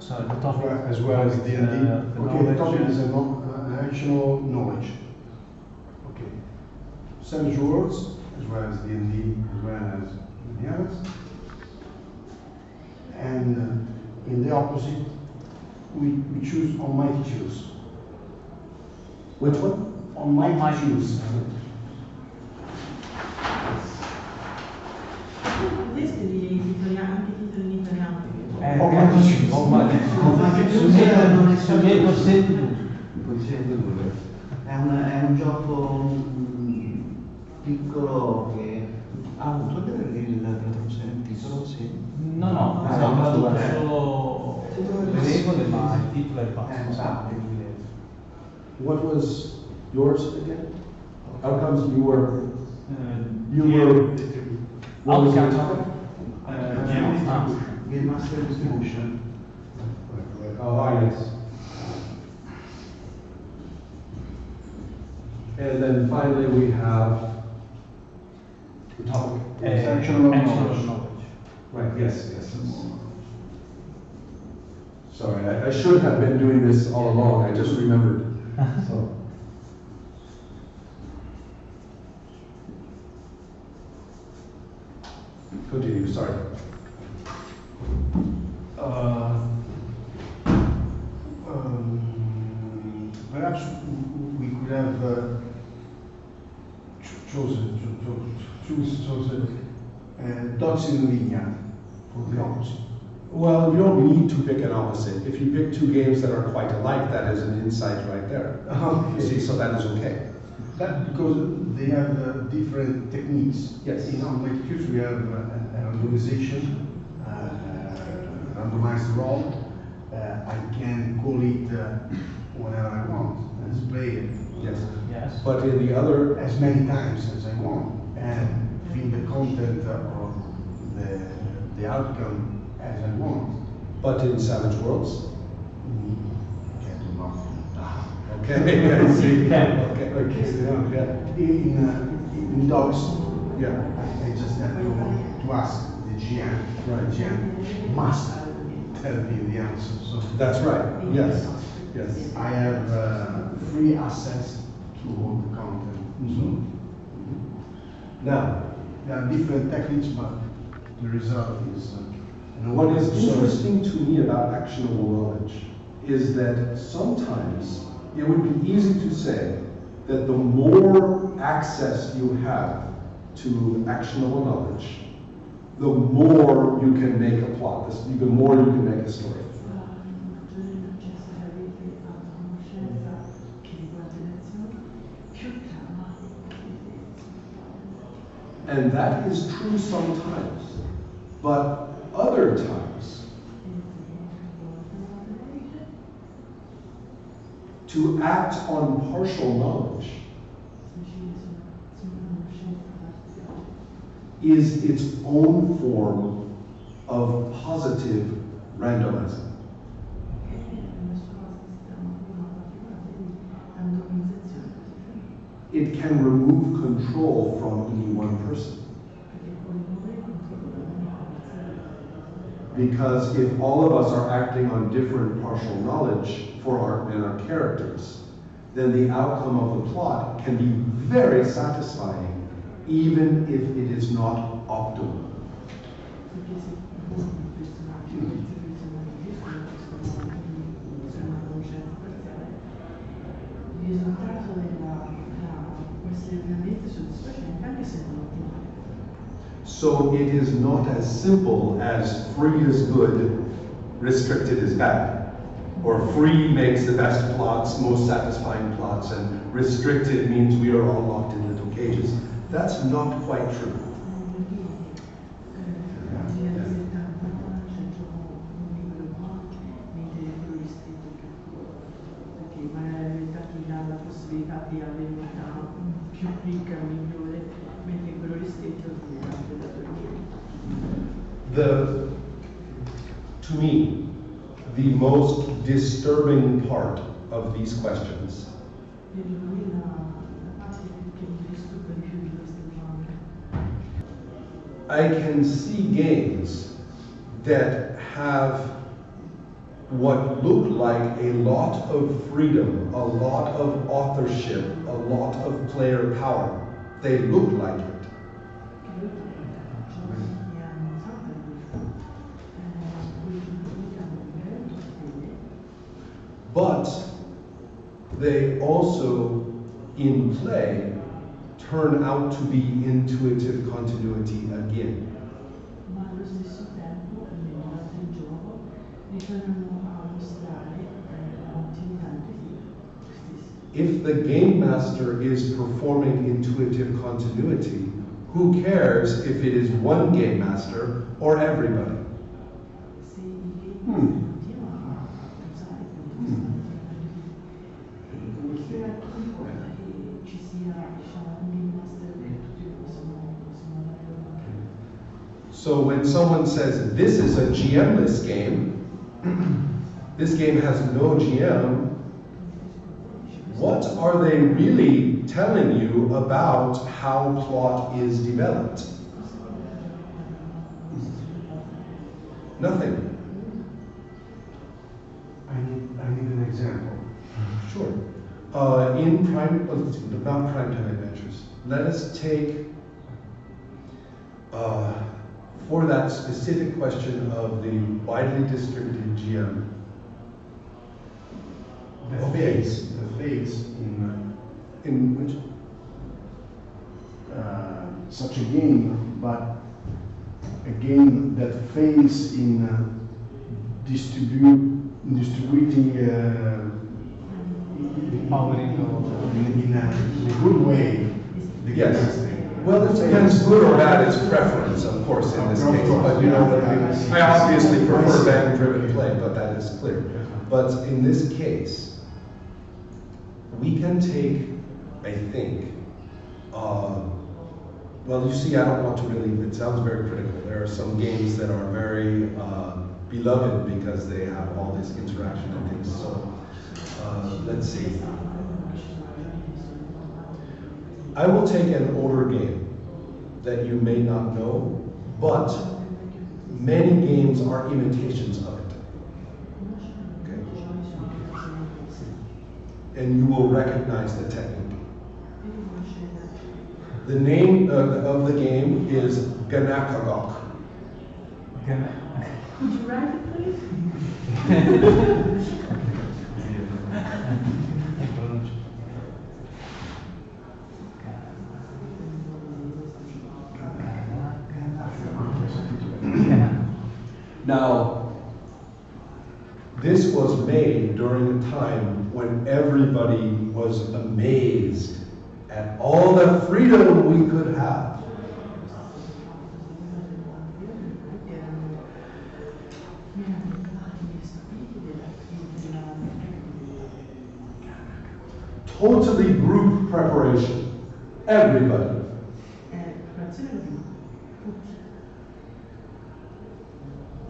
So the topic
as well as D&D.
the
Okay, the topic
knowledge.
is actional knowledge. Okay, savage words, as well as D&D, as well as the others. And in the opposite, we choose Almighty Choose.
Which one?
Almighty Choose.
Questi li titoliamo, anche i titoli in italiano.
È un gioco piccolo che ha avuto il traduzione del titolo, sì.
No, abbiamo tradotto solo le regole, ma il titolo è il basso.
Esatto.
What was yours again? Outcomes you were. What was your topic?
Game Master Distribution.
Oh, yes. And then finally we have the topic.
Actional
Actional
knowledge.
Right, yes. Sorry, I should have been doing this all along, I just remembered. So. Continue, sorry.
Perhaps we dots in the vineyard for the opposite.
Well, you don't need to pick an opposite. If you pick two games that are quite alike, that is an insight right there.
Okay.
See, so that is okay.
That because they have different techniques.
Yes.
In Execute we have a randomization, randomized roll. I can call it whenever I want as player.
Yes.
Yes.
But in the other,
As many times as I want, and fill the content of the outcome as I want.
but in Savage Worlds,
Can do nothing.
okay, I see.
Yeah.
Okay,
Okay.
yeah,
In dogs,
yeah.
I just have to ask the GM.
Right.
The GM must tell me the answer. So
That's right, yes, yes.
I have free access to all the content.
Mhm. Now,
There are different techniques, but the result is.
what is interesting to me about actionable knowledge is that sometimes it would be easy to say that the more access you have to actionable knowledge, the more you can make a plot, the more you can make a story. And that is true sometimes, but other times, to act on partial knowledge is its own form of positive randomizing. It can remove control from any one person. Because if all of us are acting on different partial knowledge for our characters, then the outcome of the plot can be very satisfying, even if it is not optimal. So it is not as simple as free is good, restricted is bad. Or free makes the best plots, most satisfying plots, and restricted means we are all locked in little cages. That's not quite true. To me, the most disturbing part of these questions I can see games that have what look like a lot of freedom, a lot of authorship, a lot of player power. They look like it. But they also, in play, turn out to be intuitive continuity again. If the game master is performing intuitive continuity, who cares if it is one game master or everybody? So when someone says, this is a GM-less game, this game has no GM, what are they really telling you about how plot is developed? Nothing.
I need an example.
Sure. In not primetime adventures, let us take, for that specific question of the widely distributed GM,
The phase in
in which?
such a game, but a game that fails in distributing
Powering
in a good way the
Yes.
system.
Well, it depends, good or bad, it's preference, of course, in this case, but you know what I mean? I obviously prefer band-driven play, but that is clear. But in this case, we can take, I think, well, you see, I don't want to really, it sounds very critical. There are some games that are very beloved because they have all this interaction and things, so let's see. I will take an older game that you may not know, but many games are imitations of it. Okay? And you will recognize the technique. The name of the game is Ganakagok.
Could you write it, please?
Now, this was made during a time when everybody was amazed at all the freedom we could have. Totally group preparation. Everybody.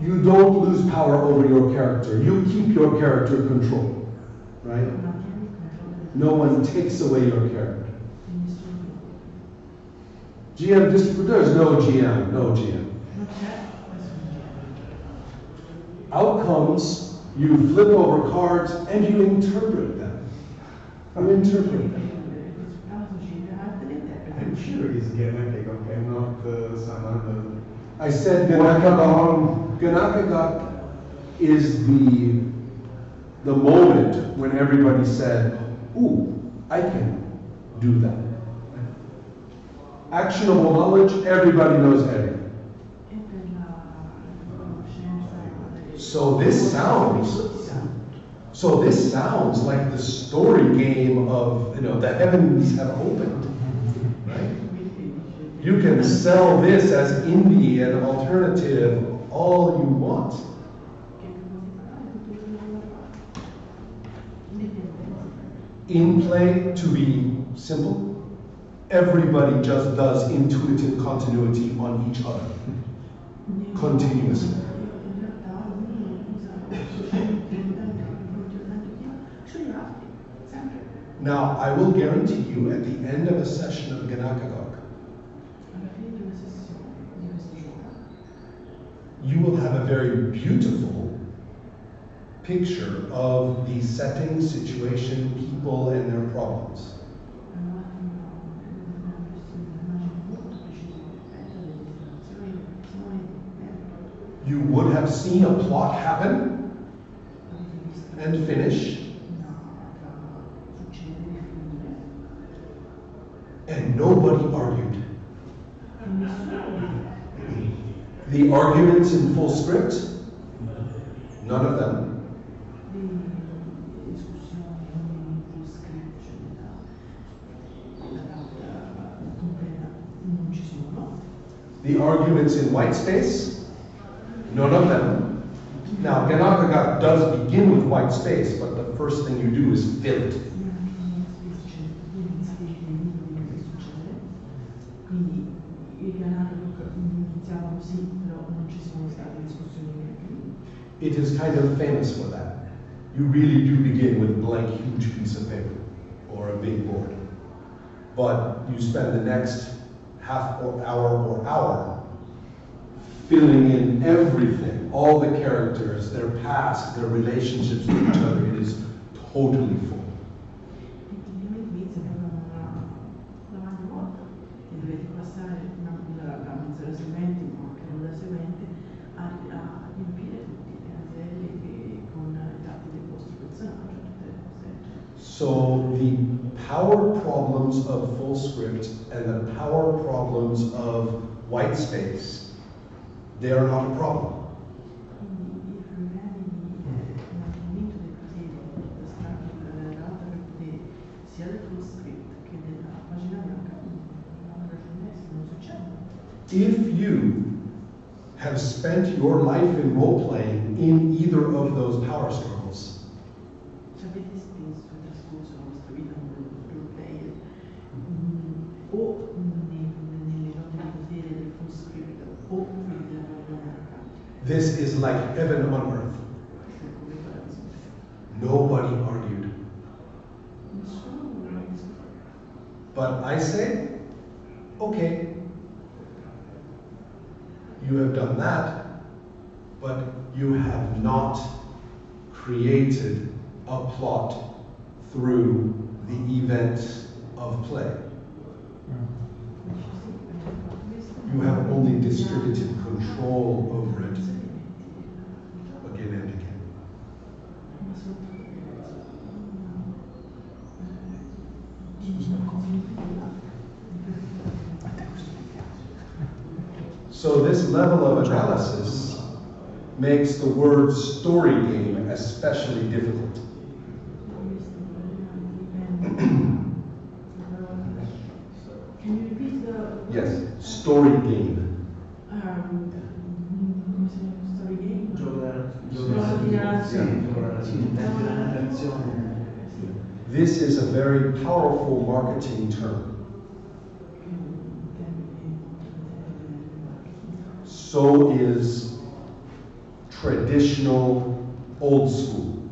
You don't lose power over your character. You keep your character controlled, right? No one takes away your character. GM, there's no GM, no GM. Outcomes, you flip over cards and you interpret them. You interpret them.
I'm sure it's Ganakagok and not some other.
I said Ganakagok. Ganakagok is the moment when everybody said, ooh, I can do that. Actionable knowledge, everybody knows everything. So this sounds like the story game of, the heavens have opened, right? You can sell this as indie and alternative all you want. In play, to be simple, everybody just does intuitive continuity on each other, continuously. Now, I will guarantee you at the end of a session of Ganakagok, you will have a very beautiful picture of the setting, situation, people, and their problems. You would have seen a plot happen and finish, and nobody argued. The arguments in full script, none of them. The arguments in white space, none of them. Now, Ganakagok does begin with white space, but the first thing you do is fill it. It is kind of famous for that. You really do begin with a blank, huge piece of paper or a big board. But you spend the next half or hour filling in everything, all the characters, their past, their relationships to each other. It is totally full. So the power problems of full script and the power problems of white space, they are not a problem.
Quindi i problemi di mantenimento del potere, dello scambio dell'alta del potere, sia del full script che della pagina bianca, non succedono.
If you have spent your life in role-playing in either of those power struggles,
Se avete spesso trascorso la vostra vita come role player o nelle lotte di potere del full script o quelli della pagina bianca,
this is like heaven on earth.
questo è come paradiso in terra.
Nobody argued.
Nessuno non ha discusso.
But I say, okay, you have done that, but you have not created a plot through the events of play. You have only distributed control over it again and again. So this level of analysis makes the word story game especially difficult.
Can you repeat the
Yes, story game.
come si chiama? Story game?
Gioco
di narrazione.
This is a very powerful marketing term. So is traditional old school.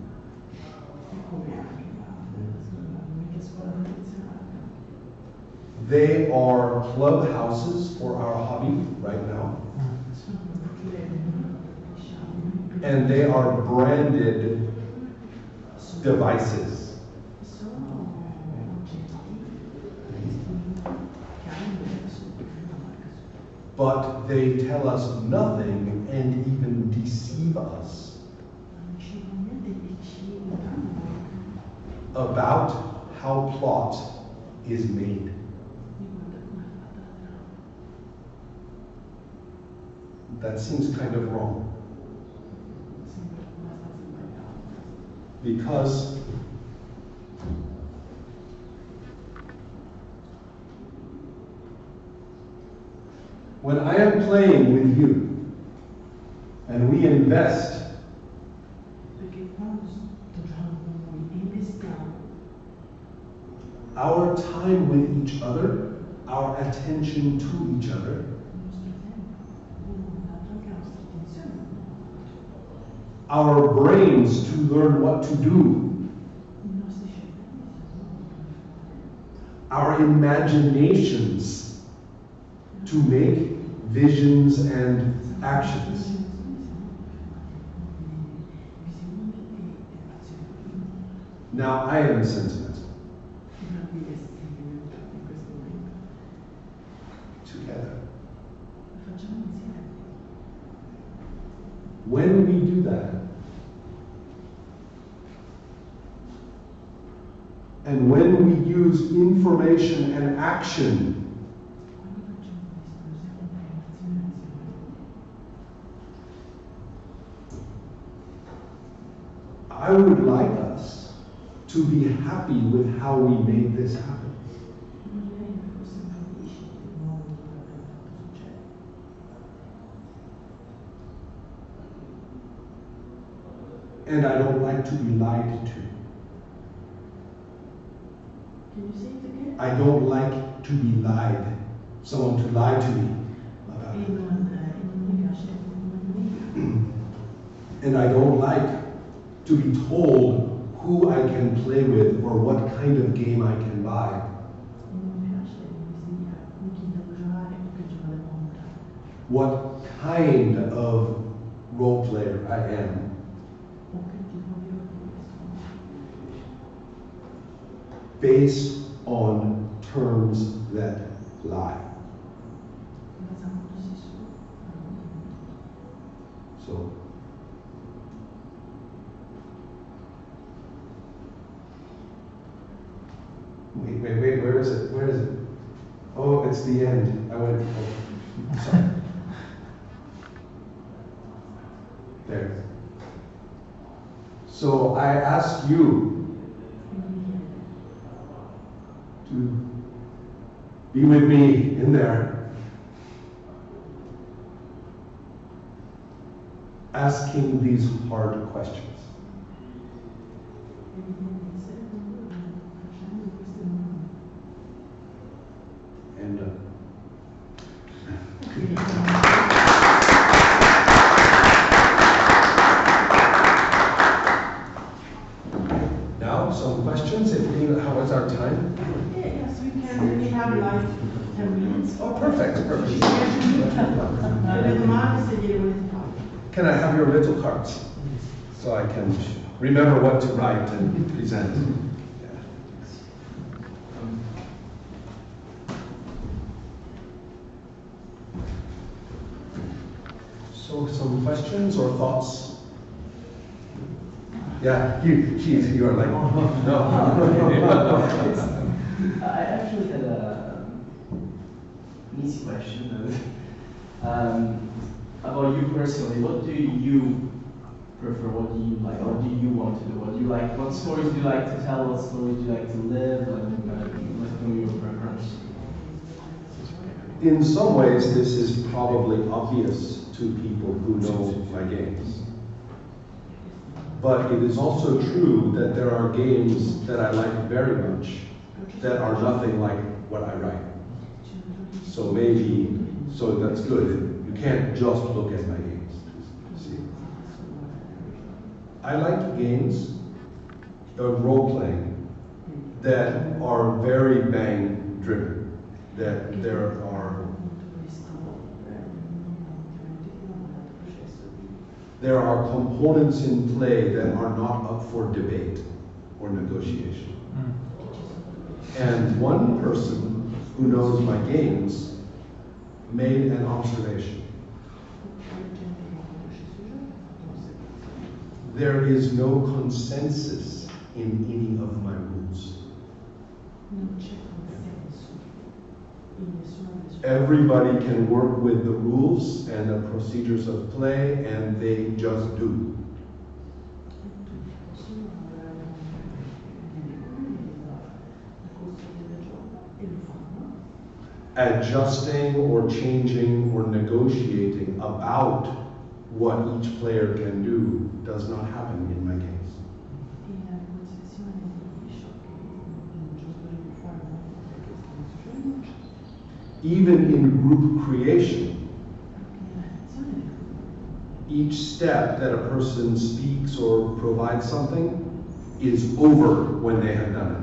They are clubhouses for our hobby right now. And they are branded devices. But they tell us nothing and even deceive us about how plot is made. That seems kind of wrong. Because when I am playing with you and we invest, our time with each other, our attention to each other, our brains to learn what to do, our imaginations to make visions and actions. Now I am sentimental. Together. When we do that, and when we use information and action I would like us to be happy with how we made this happen. And I don't like to be lied to.
Can you say it again?
I don't like to be lied. Someone to lie to me about it. And I don't like to be told who I can play with or what kind of game I can buy. What kind of role player I am. Based on terms that lie. So, Wait, where is it? Where is it? Oh, it's the end. I went, oh, sorry. There. So I ask you to be with me in there, asking these hard questions. And now, some questions. How is our time?
Yes, we can. We have like 10 minutes.
Oh, perfect. Can I have your little cards so I can remember what to write and present? So, some questions or thoughts? Yeah, you are like, no.
I actually had an easy question about you personally. What do you prefer? What do you like? What do you want to do? What do you like? What stories do you like to tell? What stories do you like to live? Let know your preference.
In some ways, this is probably obvious to people who know my games. But it is also true that there are games that I like very much that are nothing like what I write. So that's good. You can't just look at my games to see. I like games of role-playing that are very bang driven, that there are components in play that are not up for debate or negotiation. And one person who knows my games made an observation. There is no consensus in any of my rules. Everybody can work with the rules and the procedures of play, and they just do. Adjusting or changing or negotiating about what each player can do does not happen in my games. Even in group creation, each step that a person speaks or provides something is over when they have done it.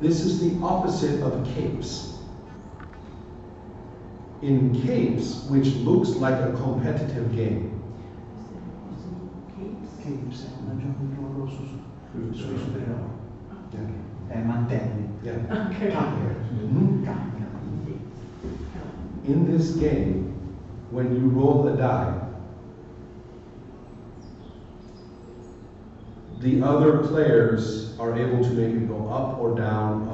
This is the opposite of capes. In capes, which looks like a competitive game,
Capes è un gioco di ruolo sui supereroi. Mantelli.
Yeah.
Cambia.
In this game, when you roll a die, the other players are able to make it go up or down,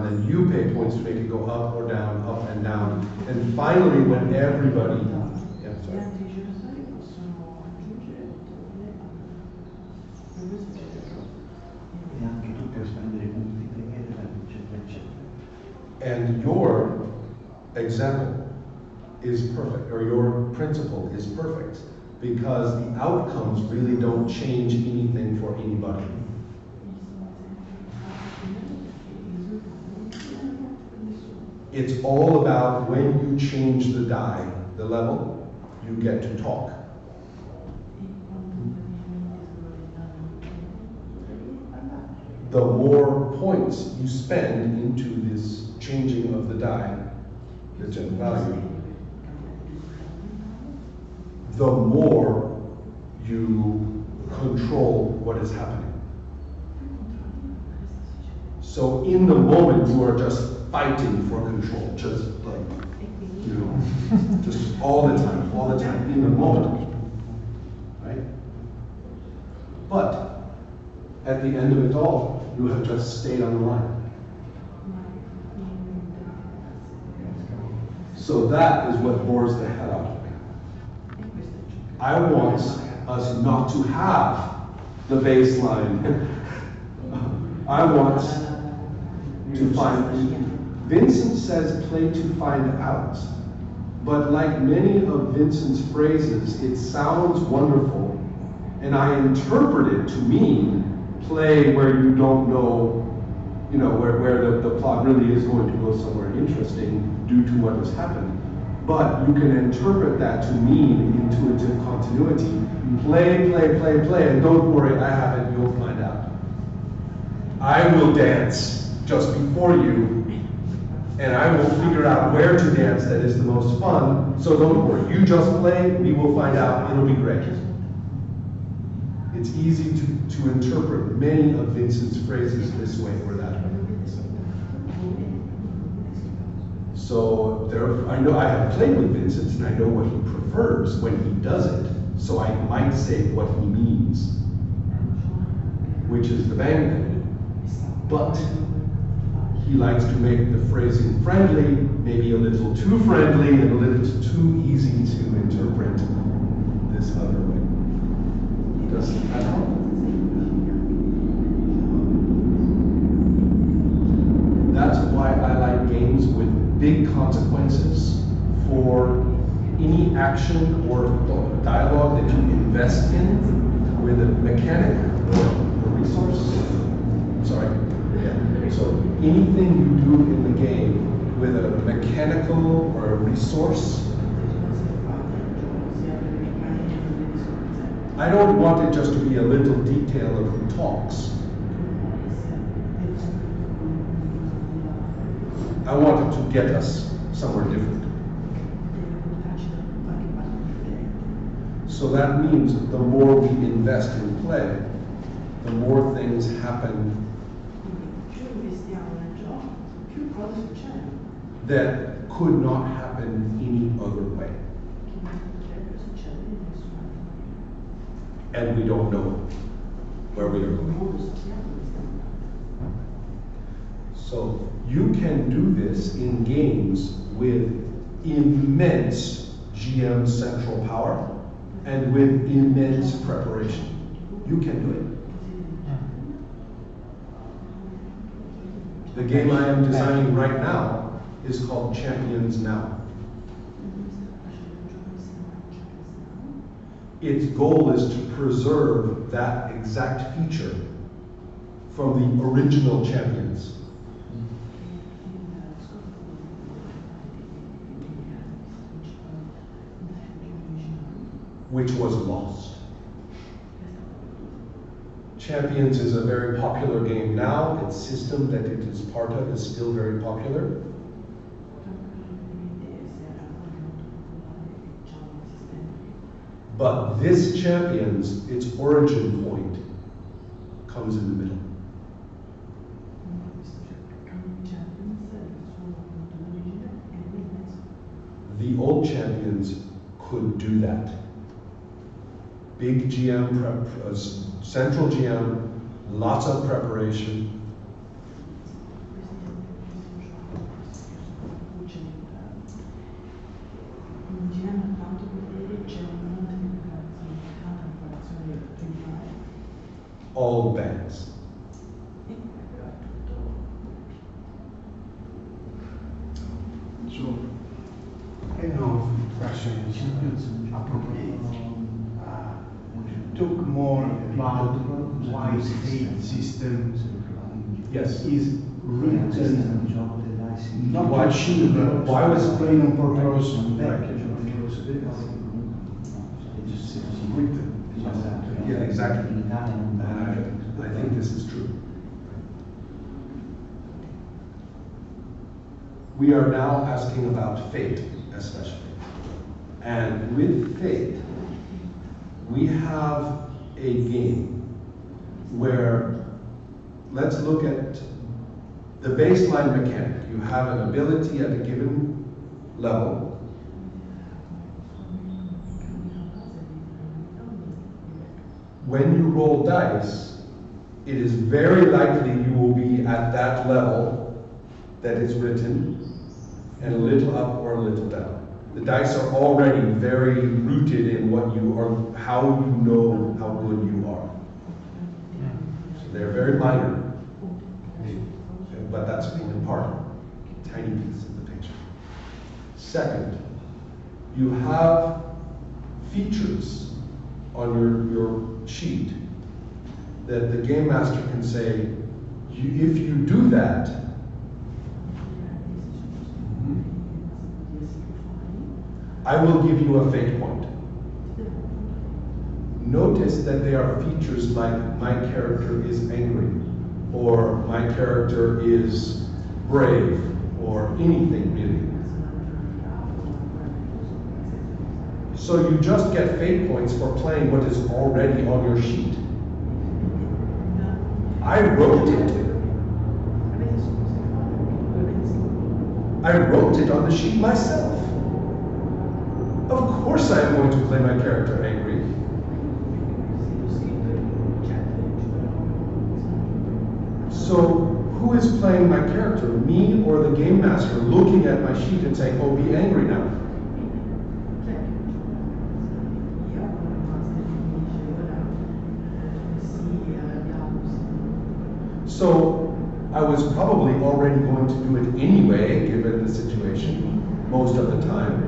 then you pay points to make it go up or down, up and down. And finally, when everybody... Yeah, sorry. And your example is perfect, or your principle is perfect, because the outcomes really don't change anything for anybody. It's all about when you change the die, the level, you get to talk. The more points you spend into this changing of the die, the gen value, the more you control what is happening. So in the moment, you are just fighting for control, just like You know, just all the time, in the moment, right? But at the end of it all, you have just stayed on the line. So that is what bores the hell out of me. I want us not to have the baseline. I want to find. Vincent says play to find out. But like many of Vincent's phrases, it sounds wonderful. And I interpret it to mean play where you don't know, you know, where the plot really is going to go somewhere interesting due to what has happened. But you can interpret that to mean intuitive continuity. Play, play, play, play, and don't worry, I have it, you'll find out. I will dance just before you, and I will figure out where to dance that is the most fun, so don't worry. You just play, we will find out, it'll be great. It's easy to interpret many of Vincent's phrases this way or that way. So I know I have played with Vincent and I know what he prefers when he does it. So I might say what he means, which is the bang thing. But he likes to make the phrasing friendly, maybe a little too friendly and a little too easy to interpret this other way. Does that help? That's why I like games with big consequences for any action or dialogue that you invest in with a mechanic or a resource. Sorry. Yeah. So anything you do in the game with a mechanical or a resource, I don't want it just to be a little detail of who talks. I want it to get us somewhere different. So that means the more we invest in play, the more things happen that could not happen any other way. And we don't know where we are going. So you can do this in games with immense GM central power and with immense preparation. You can do it. The game I am designing right now is called Champions Now. Its goal is to preserve that exact feature from the original Champions. Which was lost. Champions is a very popular game now. Its system that it is part of is still very popular. But this Champions, its origin point, comes in the middle. The old Champions could do that. Big GM, central GM, lots of preparation. All the bands.
So, I know question appropriate. Took more about why state system
Yes.
is written not why should, why was plain on purpose written.
Yeah, exactly. And I think this is true. We are now asking about fate, especially. And with fate, we have a game where, let's look at the baseline mechanic. You have an ability at a given level, when you roll dice, it is very likely you will be at that level that is written, and a little up or a little down. The dice are already very rooted in what you are, how you know how good you are. So they're very minor, but that's only part, a tiny piece of the picture. Second, you have features on your sheet that the game master can say, if you do that, I will give you a fate point. Notice that they are features like my character is angry, or my character is brave, or anything really. So you just get fate points for playing what is already on your sheet. I wrote it. I wrote it on the sheet myself. Of course I am going to play my character angry. So who is playing my character, me or the game master, looking at my sheet and saying, oh, be angry now? So I was probably already going to do it anyway, given the situation, most of the time.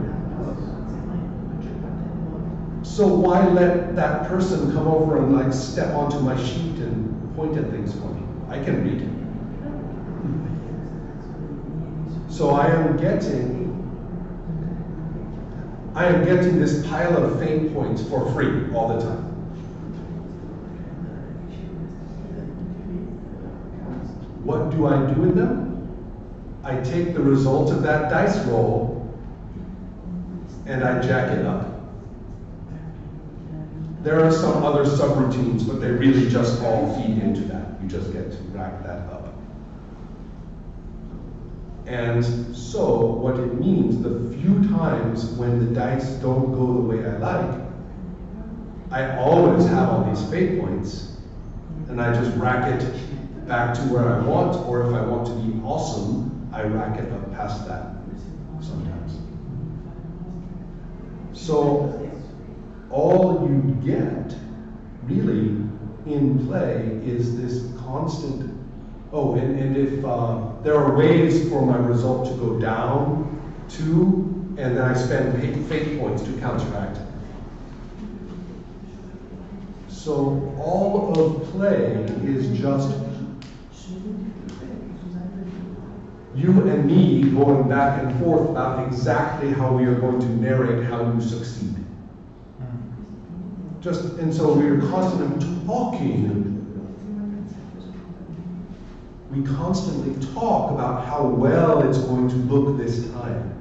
So why let that person come over and like step onto my sheet and point at things for me? I can read it. So I am getting this pile of fate points for free all the time. What do I do with them? I take the result of that dice roll and I jack it up. There are some other subroutines, but they really just all feed into that. You just get to rack that up. And so what it means, the few times when the dice don't go the way I like, I always have all these fate points, and I just rack it back to where I want, or if I want to be awesome, I rack it up past that sometimes. So all you get really in play is this constant, and if there are ways for my result to go down too, and then I spend fate points to counteract. So all of play is just you and me going back and forth about exactly how we are going to narrate how you succeed. And so we are constantly talking. We constantly talk about how well it's going to look this time.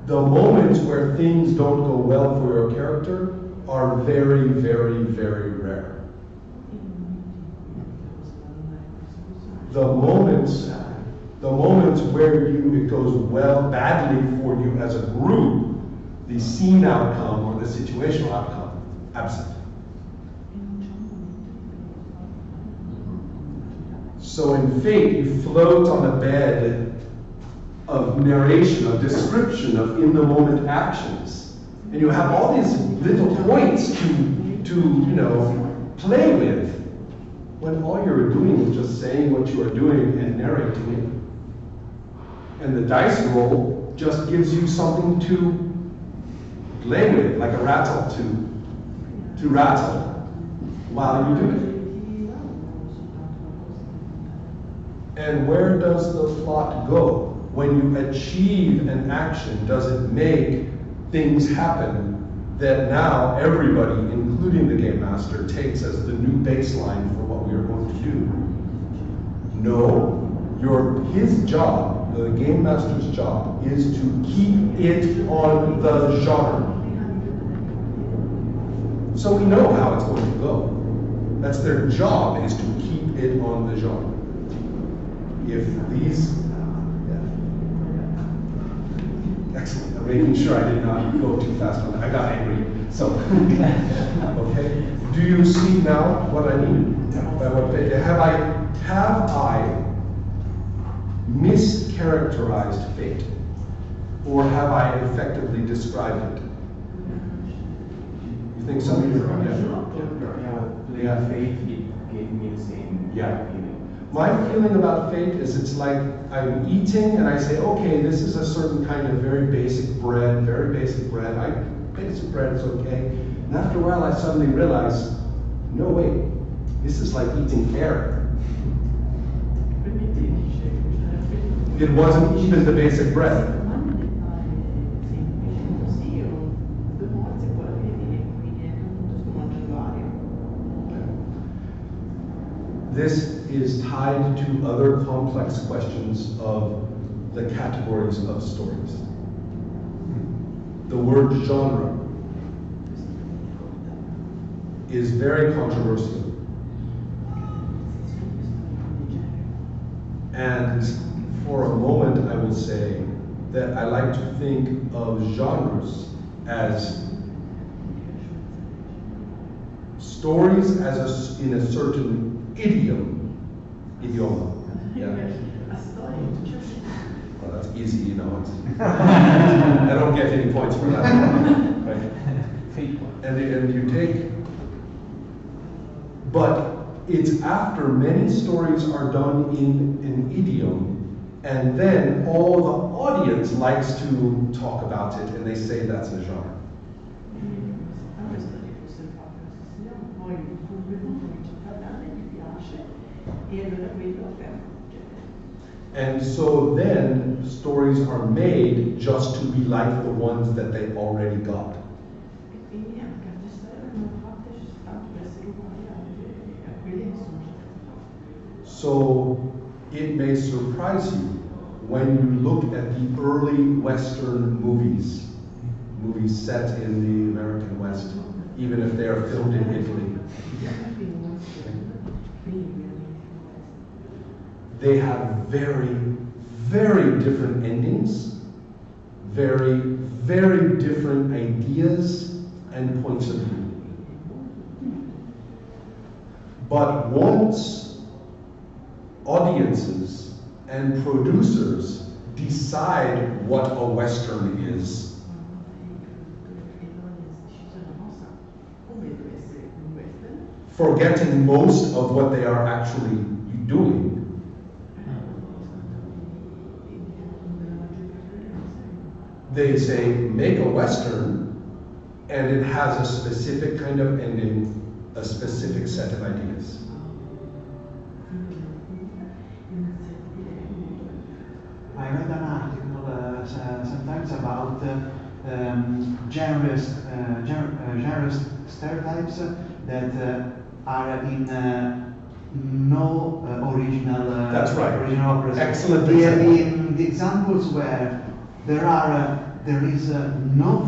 The moments where things don't go well for your character are very, very, very rare. The moments where it goes badly for you as a group, the scene outcome or the situational outcome, absent. So in Fate, you float on a bed of narration, of description, of in-the-moment actions. And you have all these little points to play with, when all you're doing is just saying what you are doing and narrating it. And the dice roll just gives you something to play with, like a rattle to rattle while you do it. And where does the plot go? When you achieve an action, does it make things happen that now everybody, including the game master, takes as the new baseline for what we are going to do? No. His job, the game master's job, is to keep it on the genre. So we know how it's going to go. That's their job, is to keep it on the genre. If these, excellent. I'm making sure I did not go too fast on that. I got angry. So, okay. Do you see now what I mean? Have I mischaracterized fate, or have I effectively described it? You think so?
Yeah, fate, it gave me the same feeling.
My feeling about fate is it's like I'm eating and I say, okay, this is a certain kind of very basic bread. Basic bread is okay. And after a while I suddenly realize, no wait, this is like eating air. It wasn't even the basic bread. This is tied to other complex questions of the categories of stories. The word genre is very controversial. And for a moment, I will say that I like to think of genres as stories as in a certain idioma. Yeah. Well, that's easy, you know. I don't get any points for that. Right? And you take, but it's after many stories are done in an idiom, and then all the audience likes to talk about it, and they say that's a genre. And so then stories are made just to be like the ones that they already got. So it may surprise you when you look at the early Western movies set in the American West, even if they are filmed in Italy. They have very, very different endings, very, very different ideas and points of view. But once audiences and producers decide what a Western is, forgetting most of what they are actually doing, they say, make a Western, and it has a specific kind of ending, a specific set of ideas.
I read an article sometimes about genre stereotypes that are in no original.
That's right.
Original operas.
Excellent example.
In the examples where there is no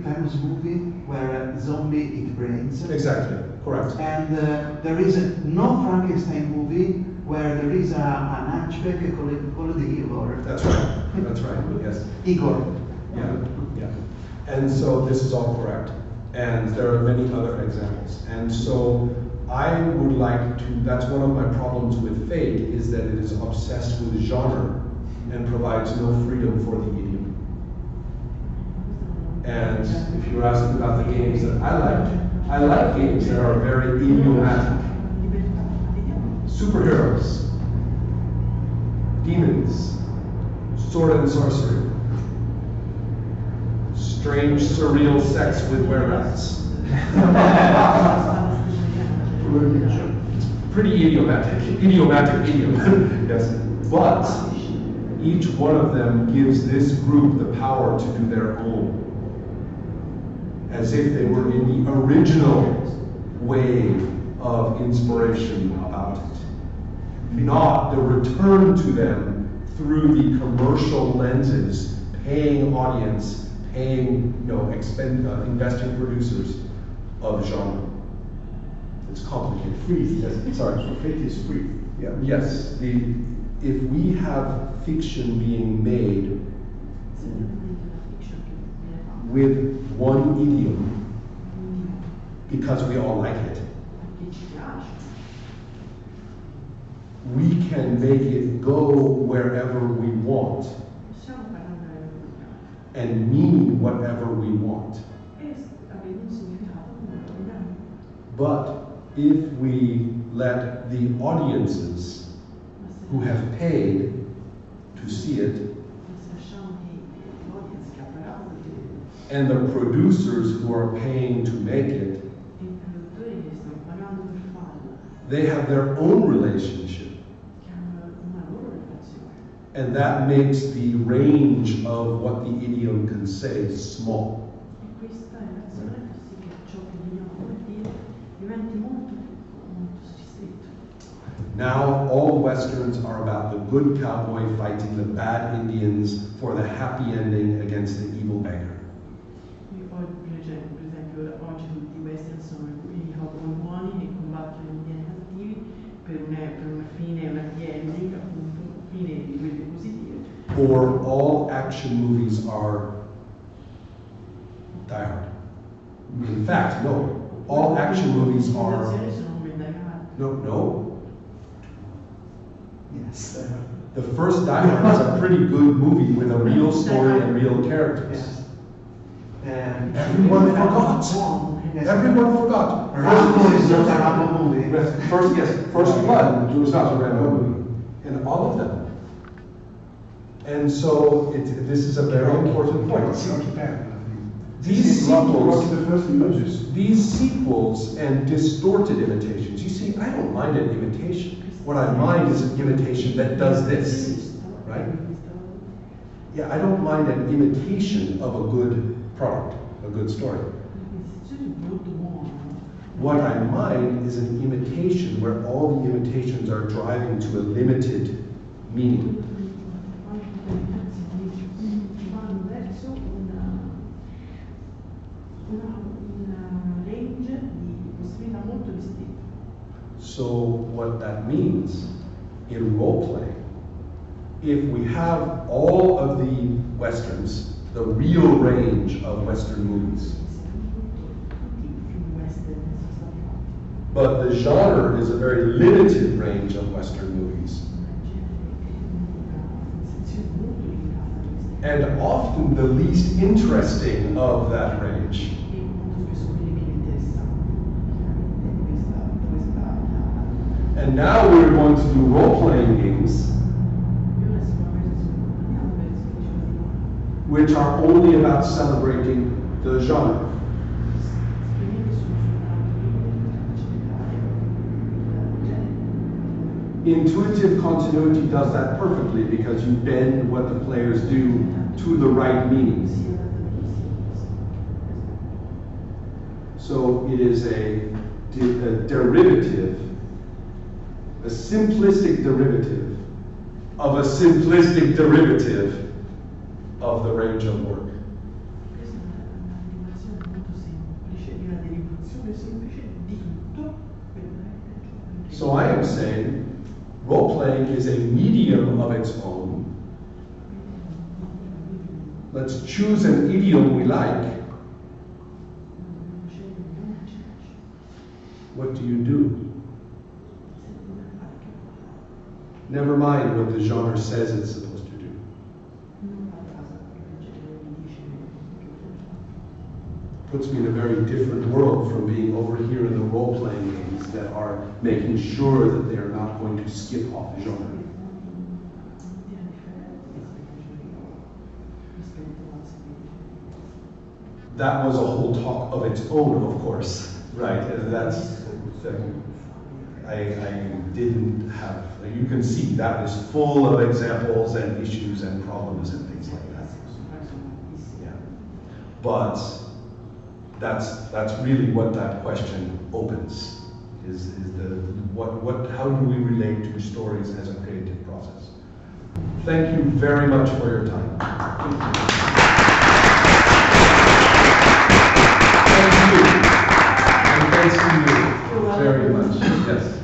famous movie where zombie eat brains.
Exactly, correct.
And there is no Frankenstein movie where there is an hunchback called Igor.
That's right, yes.
Igor.
Yeah. And so this is all correct. And there are many other examples. And so I would like to, that's one of my problems with Fate, is that it is obsessed with genre and provides no freedom for the idiom. And if you're asking about the games that I like games that are very idiomatic. Superheroes, demons, sword and sorcery, strange surreal sex with were-rats. Pretty idiomatic idiom, yes. But each one of them gives this group the power to do their own, as if they were in the original wave of inspiration about it, not the return to them through the commercial lenses, paying audience, paying, investing producers of genre. It's complicated.
Free, yes, sorry, so fate is free.
Yeah, yes, if we have fiction being made with one idiom because we all like it, we can make it go wherever we want and mean whatever we want. But if we let the audiences who have paid to see it and the producers who are paying to make it, they have their own relationship. And that makes the range of what the idiom can say small. Now all westerns are about the good cowboy fighting the bad Indians for the happy ending against the evil beggar.
Per esempio, oggi tutti i western sono i cowboy buoni che combattono gli indiani cattivi per una fine, una happy ending, appunto, fine di quelle positive.
Or all action movies are Die Hard. In fact, no. All action movies are... No.
Yes.
The first Die Hard is a pretty good movie with a real story and real characters.
Yes.
Everyone forgot.
Yes.
Everyone forgot.
Rambo is not a Rambo movie.
First Blood was not a Rambo movie. And all of them. And so this is a very important point. These sequels and distorted imitations. You see, I don't mind an imitation. What I mind is an imitation that does this, right? Yeah, I don't mind an imitation of a good product, a good story. What I mind is an imitation where all the imitations are driving to a limited meaning. So what that means in role-playing, if we have all of the westerns, the real range of western movies, but the genre is a very limited range of western movies, and often the least interesting of that range. And now we're going to do role-playing games, which are only about celebrating the genre. Intuitive continuity does that perfectly because you bend what the players do to the right meanings. So it is a derivative, a simplistic derivative of a simplistic derivative of the range of work. So I am saying role-playing is a medium of its own. Let's choose an idiom we like. What do you do? Never mind what the genre says it's supposed to do. Puts me in a very different world from being over here in the role-playing games that are making sure that they are not going to skip off the genre. That was a whole talk of its own, of course, right? I didn't have, you can see that is full of examples and issues and problems and things like that. Yeah. But that's really what that question opens, is how do we relate to stories as a creative process? Thank you very much for your time. Thank you. And thanks to you very much. Yes.